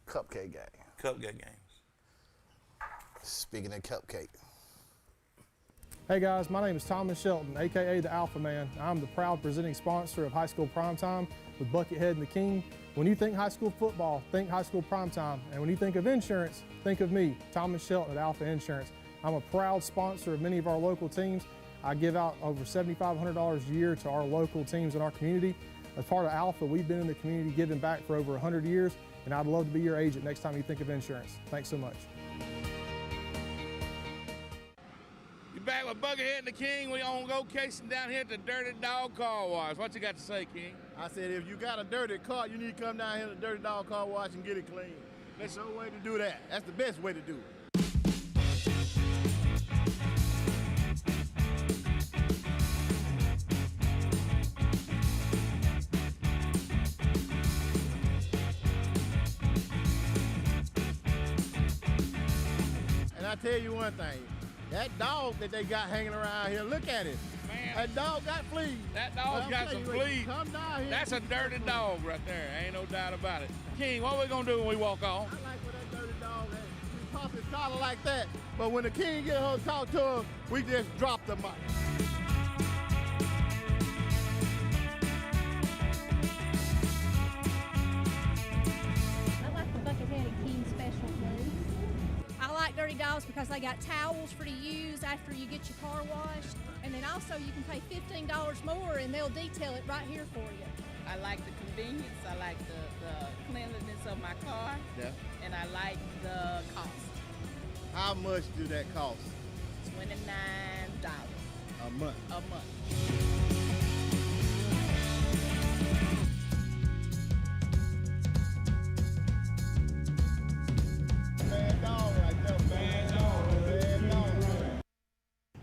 Cupcake game. Cupcake games. Speaking of cupcake. Hey guys, my name is Thomas Shelton, aka the Alpha Man. I'm the proud presenting sponsor of High School Primetime with Buckethead and the King. When you think high school football, think High School Primetime. And when you think of insurance, think of me, Thomas Shelton at Alpha Insurance. I'm a proud sponsor of many of our local teams. I give out over $7,500 a year to our local teams in our community. As part of Alpha, we've been in the community giving back for over 100 years, and I'd love to be your agent next time you think of insurance. Thanks so much. Back with Buckethead and the King. We on location down here at the Dirty Dog Car Wash. What you got to say, King? I said if you got a dirty car, you need to come down here to the Dirty Dog Car Wash and get it clean. That's the way to do that. That's the best way to do it. And I tell you one thing. That dog that they got hanging around here, look at it. Man, that dog got fleas. That dog's got some fleas. Come down here. That's a dirty dog right there. Ain't no doubt about it. King, what we gonna do when we walk on? I like when that dirty dog has. He pop his collar like that, but when the king get her to talk to him, we just drop the mic. I like the Buckethead and King special, please. I like Dirty Dogs because they got towels for to use after you get your car washed. And then also you can pay $15 more and they'll detail it right here for you. I like the convenience. I like the cleanliness of my car. Yeah. And I like the cost. How much do that cost? $29 a month. A month.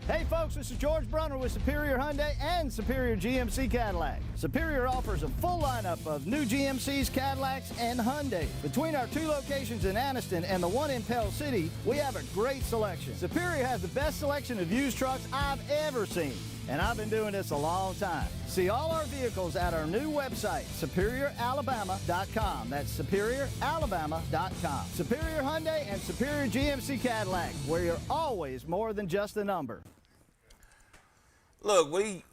Hey folks, this is George Brunner with Superior Hyundai and Superior GMC Cadillac. Superior offers a full lineup of new GMCs, Cadillacs, and Hyundai. Between our 2 locations in Anniston and the one in Pell City, we have a great selection. Superior has the best selection of used trucks I've ever seen, and I've been doing this a long time. See all our vehicles at our new website, SuperiorAlabama.com. That's SuperiorAlabama.com. Superior Hyundai and Superior GMC Cadillac, where you're always more than just a number. Look, we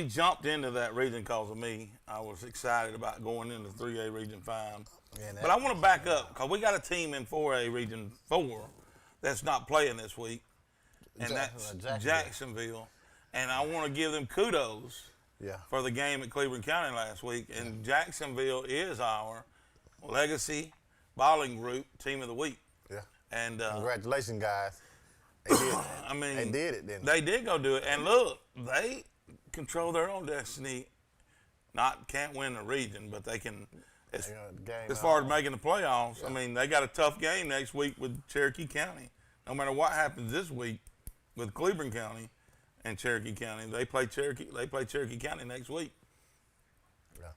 jumped into that region because of me. I was excited about going into 3A Region 5. But I want to back up because we got a team in 4A Region 4 that's not playing this week, and that's Jacksonville. And I want to give them kudos for the game at Cleveland County last week. And Jacksonville is our Legacy Bowling Group Team of the Week. Yeah. And congratulations, guys. They did it. I mean, they did it, didn't they? They did go do it. And look, they control their own destiny. Can't win the region, but they can. As far as making the playoffs, I mean, they got a tough game next week with Cherokee County. No matter what happens this week with Cleveland County and Cherokee County, they play Cherokee County next week. Yeah.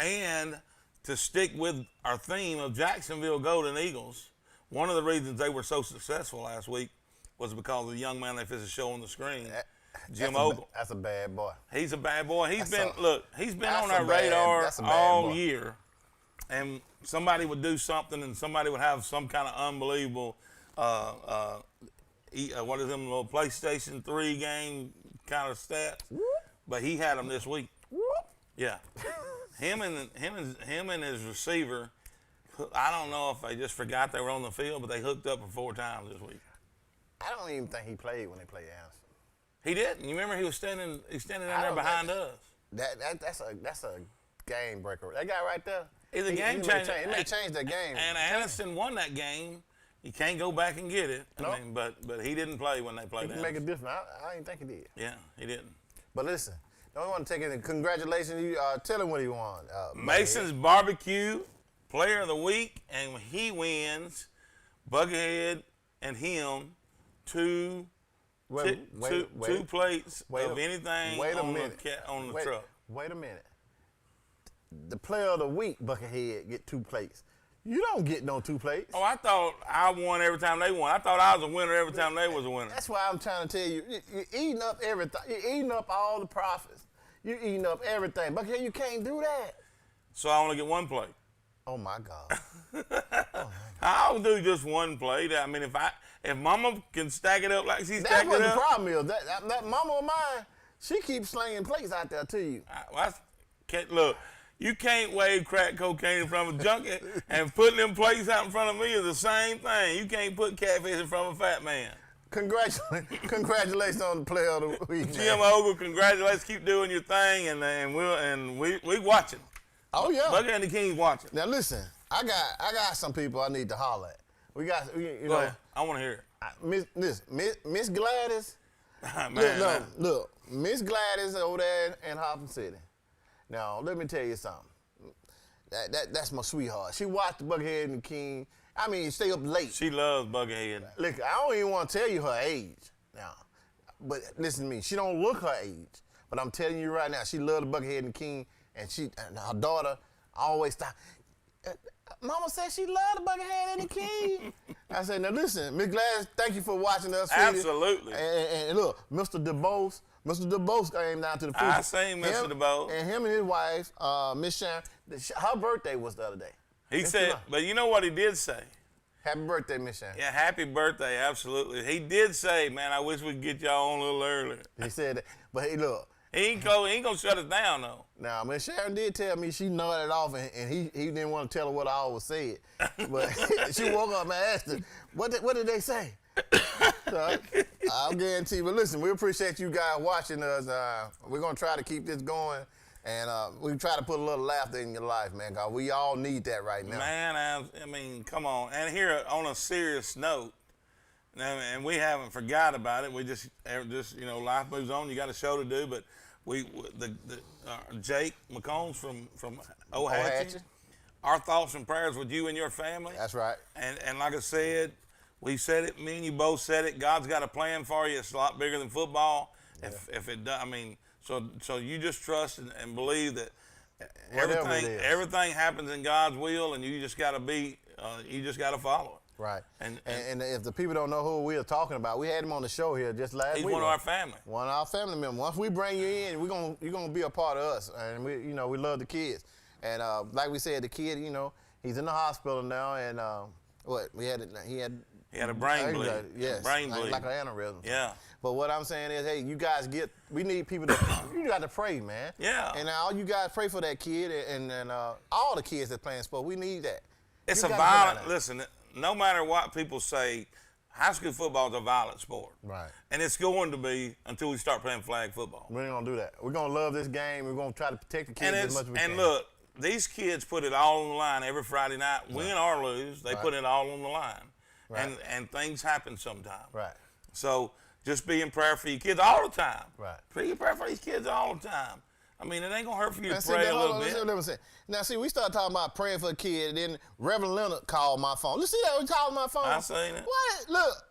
And to stick with our theme of Jacksonville Golden Eagles, one of the reasons they were so successful last week was because of the young man they fixed to show on the screen, Jim Ogle. That's a bad boy. He's a bad boy. He's been on our radar all year. And somebody would do something, and somebody would have some kind of unbelievable, what is them, little PlayStation 3 game kind of stats. But he had them this week. Yeah. Him and his receiver, I don't know if they just forgot they were on the field, but they hooked up for 4 times this week. I don't even think he played when they played Anderson. He didn't. You remember he was standing down there behind us. That's a game breaker. That guy right there. He's a game changer. It may change that game. And Anderson won that game. You can't go back and get it. I mean, but he didn't play when they played. He can make a difference. I didn't think he did. Yeah, he didn't. But listen, don't want to take it. Congratulations. You tell him what he won. Mason's Barbecue Player of the Week, and he wins. Buckethead and him two plates of anything on the truck. Wait a minute. The Player of the Week, Buckethead, get 2 plates. You don't get no 2 plates. Oh, I thought I won every time they won. I thought I was a winner every time they was a winner. That's why I'm trying to tell you. You're eating up everything. You're eating up all the profits. You're eating up everything. Buckethead, you can't do that. So I only get 1 plate. Oh, my God. I'll do just 1 plate. I mean, if Mama can stack it up like she's stacking it up. That's what the problem is. That Mama of mine, she keeps slinging plates out there to you. Look, you can't wave crack cocaine in front of a junkie and putting them plates out in front of me is the same thing. You can't put catfish in front of a fat man. Congratulations on the player of the week, Jim Ogle, congratulations. Keep doing your thing, and we watching. Oh yeah, Buckethead and the King's watching. Now listen, I got some people I need to holler at. We got you know. Ahead. I want to hear it. Miss Gladys. Look, Miss Gladys over there in Hoppin City. Now let me tell you something. That's my sweetheart. She watched the Buckethead and the King. I mean, stay up late. She loves Buckethead. Look, I don't even want to tell you her age now, but listen to me. She don't look her age, but I'm telling you right now, she loves the Buckethead and the King, and her daughter always stop. Mama said she loved the Buckethead and the King. I said, now listen, Miss Gladys, thank you for watching us. Absolutely. And look, Mr. DeBose came down to the food. I seen Mr. DeBose. And him and his wife, Miss Sharon, her birthday was the other day. He said, but you know what he did say? Happy birthday, Miss Sharon. Yeah, happy birthday, absolutely. He did say, man, I wish we could get y'all on a little earlier. He said that, but hey, look. He ain't gonna shut us down, though. Now, Miss Sharon did tell me she nodded off, and he didn't want to tell her what I always said. But she woke up and asked her, what did they say? So, I'll guarantee you. But listen, we appreciate you guys watching us. We're going to try to keep this going. And we try to put a little laughter in your life, man, because we all need that right now. Man, I mean, come on. And here, on a serious note, and we haven't forgot about it. We just you know, life moves on. You got a show to do. But Jake McCombs from Ohatchee, our thoughts and prayers with you and your family. That's right. And like I said, we said it, me and you both said it. God's got a plan for you. It's a lot bigger than football. Yeah. If it does, I mean, so you just trust and believe that everything happens in God's will, and you just got to follow it. Right. And if the people don't know who we are talking about, we had him on the show here just last week. He's one of our family. One of our family members. Once we bring you in, you're gonna be a part of us, and we love the kids. And like we said, the kid, he's in the hospital now, and he had a brain bleed. Yes, like an aneurysm. Yeah. But what I'm saying is, hey, you guys we need people you got to pray, man. Yeah. And all you guys pray for that kid and all the kids that playing sports. We need that. It's a violent, listen, no matter what people say, high school football is a violent sport. Right. And it's going to be until we start playing flag football. We ain't going to do that. We're going to love this game. We're going to try to protect the kids as much as we can. And look, these kids put it all on the line every Friday night. Right. Win or lose, they put it all on the line. Right. And things happen sometimes. Right. So just be in prayer for your kids all the time. Right. Be in prayer for these kids all the time. I mean, it ain't going to hurt for you to pray a little bit. Now, see, we started talking about praying for a kid, and then Reverend Leonard called my phone. You see that? He called my phone. I seen it. What? Look,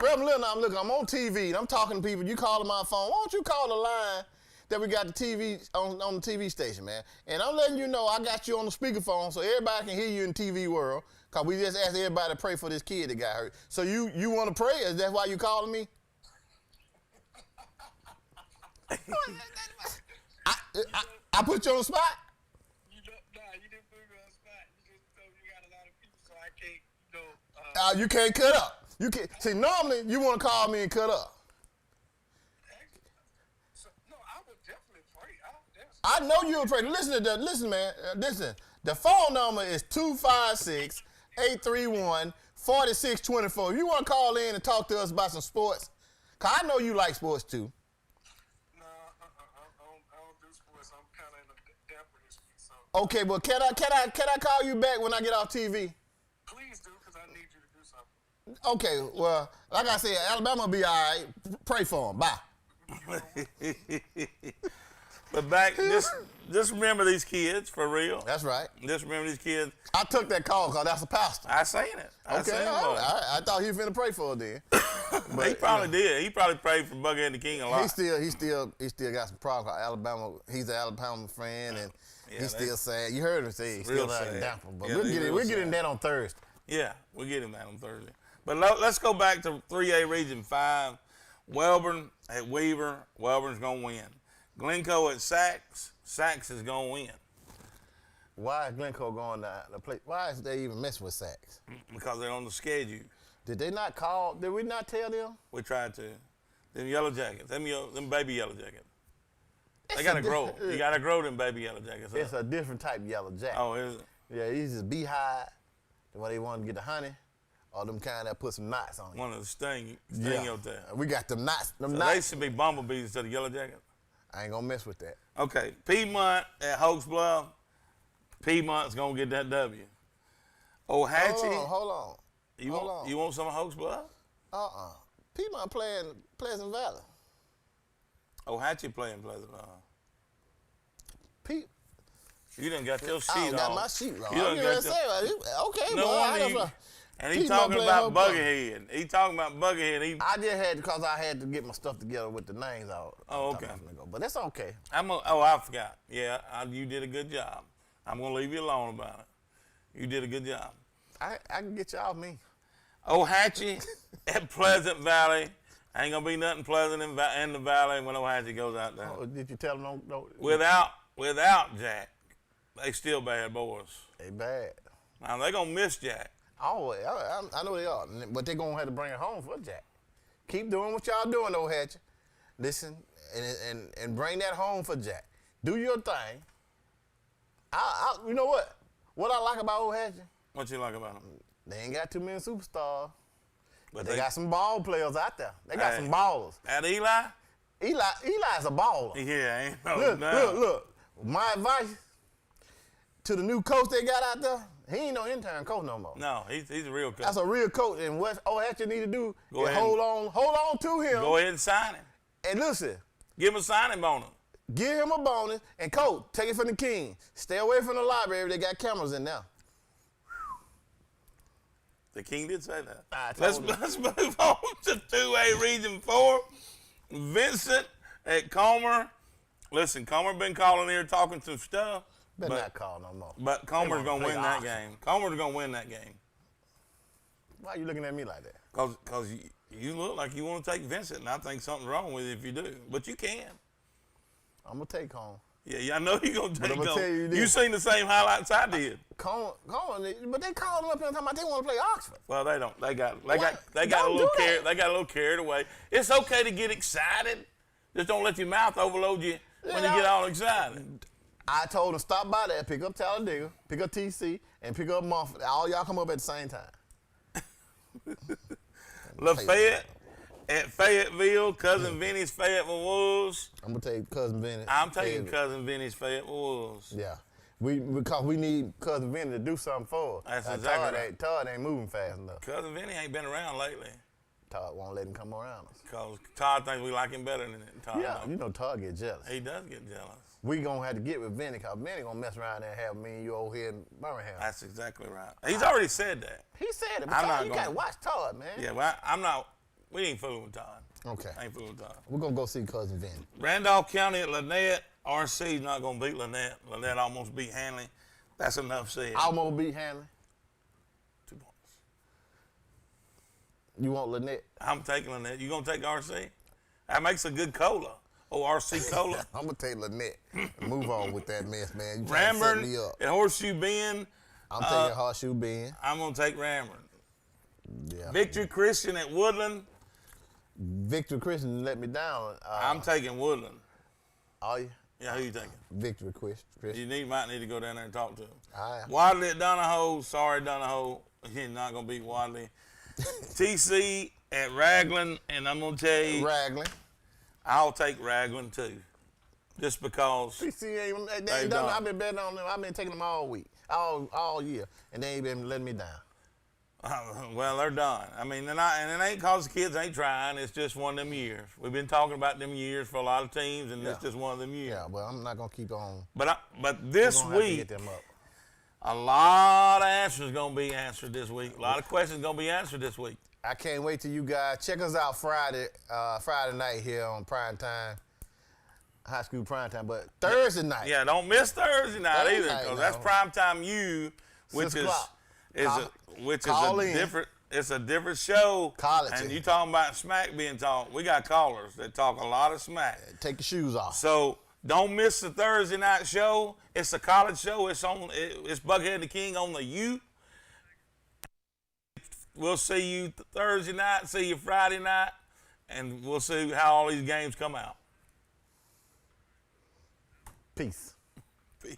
Reverend Leonard, I'm on TV, and I'm talking to people. You calling my phone. Why don't you call the line that we got the TV on the TV station, man? And I'm letting you know I got you on the speakerphone so everybody can hear you in TV world, because we just asked everybody to pray for this kid that got hurt. So you want to pray? Is that why you calling me? I put you on the spot? You didn't put me on the spot. You just told me you got a lot of people, so I can't, you can't cut up. You can't. See, normally you want to call me and cut up. No, I would definitely pray. I know you'll pray. Listen, man. Listen. The phone number is 256-831-4624. If you want to call in and talk to us about some sports, because I know you like sports too. Okay, well, can I call you back when I get off TV? Please do, because I need you to do something. Okay, well, like I said, Alabama will be all right. Pray for them. Bye. But just remember these kids, for real. That's right. Just remember these kids. I took that call because that's a pastor. I seen it. Okay, all right. I thought he was finna pray for it then. But, he probably did. He probably prayed for Buckethead the King a lot. He still got some problems. Alabama, he's an Alabama fan, and he's still sad. You heard him say he's still out in Damper. But we'll get in that on Thursday. Yeah, we'll get him that on Thursday. But let's go back to 3A Region 5. Welborn at Weaver. Welborn's going to win. Glencoe at Sachs. Sachs is going to win. Why is Glencoe going to play? Why is they even messing with Sachs? Because they're on the schedule. Did they not call? Did we not tell them? We tried to. Them Yellow Jackets. Them baby Yellow Jackets. They got to grow. You got to grow them baby Yellow Jackets. It's a different type of Yellow Jacket. Oh, is it? Yeah, these is beehive, the one they want to get the honey, or them kind that put some knots on it. One of the sting out there. We got them knots. They should be bumblebees instead of Yellow Jackets. I ain't going to mess with that. Okay, Piedmont at Hoax Bluff. Piedmont's going to get that W. Ohatchee. Hold on. You want some of Hoax Bluff? Piedmont playing Pleasant Valley. Ohatchee playing Pleasant Valley. You done got your sheet on. I got my sheet wrong. You done got okay, no, and he talking about Buckethead. He talking about Buckethead. I just had because I had to get my stuff together with the names out. Oh, okay. But that's okay. I forgot. Yeah, you did a good job. I'm gonna leave you alone about it. You did a good job. I can get you off me. Ohatchee at Pleasant Valley. Ain't gonna be nothing pleasant in the valley when Ohatchee goes out there. Oh, did you tell them no? Without Jack, they still bad boys. They bad. Now they gonna miss Jack. Oh, I know they are, but they gonna have to bring it home for Jack. Keep doing what y'all doing, Ohatchee. Listen, and bring that home for Jack. Do your thing. You know what? What I like about Ohatchee? What you like about them? They ain't got too many superstars. But they got some ball players out there. They got some ballers. At Eli? Eli's a baller. Yeah, ain't no doubt. Look. My advice to the new coach they got out there, he ain't no intern coach no more. No, he's a real coach. That's a real coach. And what Ohatchee need to do is hold on to him. Go ahead and sign him. And listen. Give him a signing bonus. Give him a bonus. And coach, take it from the king. Stay away from the library. They got cameras in there. The king did say that. Let's move on to 2A Region 4. Vincent at Comer. Listen, Comer been calling here talking some stuff. Better not call no more. But Comer's going to win that game. Comer's going to win that game. Why are you looking at me like that? Because you look like you want to take Vincent, and I think something's wrong with it if you do. But you can. I'm going to take Comer. Yeah, I know you're going to take Comer. You seen the same highlights I did. Comer, but they called him up here talking about they want to play Oxford. Well, they don't. They got a little carried away. It's okay to get excited. Just don't let your mouth overload you when you get all excited. I told them stop by there, pick up Talladega, pick up TC, and pick up Mumford. All y'all come up at the same time. Lafayette at Fayetteville, Cousin Vinny's Fayetteville Wolves. I'm going to take Cousin Vinny. I'm taking Cousin Vinny's Fayetteville Wolves. Yeah. Because we need Cousin Vinny to do something for us. That's exactly right. Todd ain't moving fast enough. Cousin Vinny ain't been around lately. Todd won't let him come around us. Because Todd thinks we like him better than Todd. Yeah, you know Todd get jealous. He does get jealous. We going to have to get with Vinny because Vinny going to mess around there and have me and you over here in Birmingham. That's exactly right. He's already said that. He said it, but you got to watch Todd, man. Yeah, well, we ain't fooling with Todd. Okay. I ain't fooling with Todd. We're going to go see Cousin Vinny. Randolph County at Lynette. RC's not going to beat Lynette. Lynette almost beat Hanley. That's enough said. Almost beat Hanley. 2 points. You want Lynette? I'm taking Lynette. You going to take RC? That makes a good cola. Oh, RC cola. I'm going to take Lynette. Move on with that mess, man. You trying to set Ramburn me up. at Horseshoe Bend. I'm taking Horseshoe Bend. I'm going to take Ramburn. Yeah. Victory Christian at Woodland. Victory Christian let me down. I'm taking Woodland. Are you? Yeah, who you taking? Victory Christian. You might need to go down there and talk to him. All right. Wadley at Donahoe. Sorry, Donahoe. You're not going to beat Wadley. TC at Raglan, and I'm going to tell you. Raglan. I'll take Raglan, too. Just because. TC ain't done. I've been betting on them. I've been taking them all week, all year, and they ain't been letting me down. Well, they're done. I mean, and it ain't because the kids ain't trying. It's just one of them years. We've been talking about them years for a lot of teams, and it's just one of them years. Yeah, well, I'm not going to keep on. But this week, get them up. A lot of answers going to be answered this week. A lot of questions going to be answered this week. I can't wait till you guys check us out Friday night here on Prime Time, High School Prime Time. But Thursday night. Yeah, don't miss Thursday night either, night, because no. that's Prime Time U, which 6 is o'clock. It's a different show. Call it and to you you. talking about smack being talked. We got callers that talk a lot of smack. Take your shoes off. So don't miss the Thursday night show. It's a college show. It's Buckethead and the King on the U. We'll see you Thursday night, see you Friday night, and we'll see how all these games come out. Peace. Peace.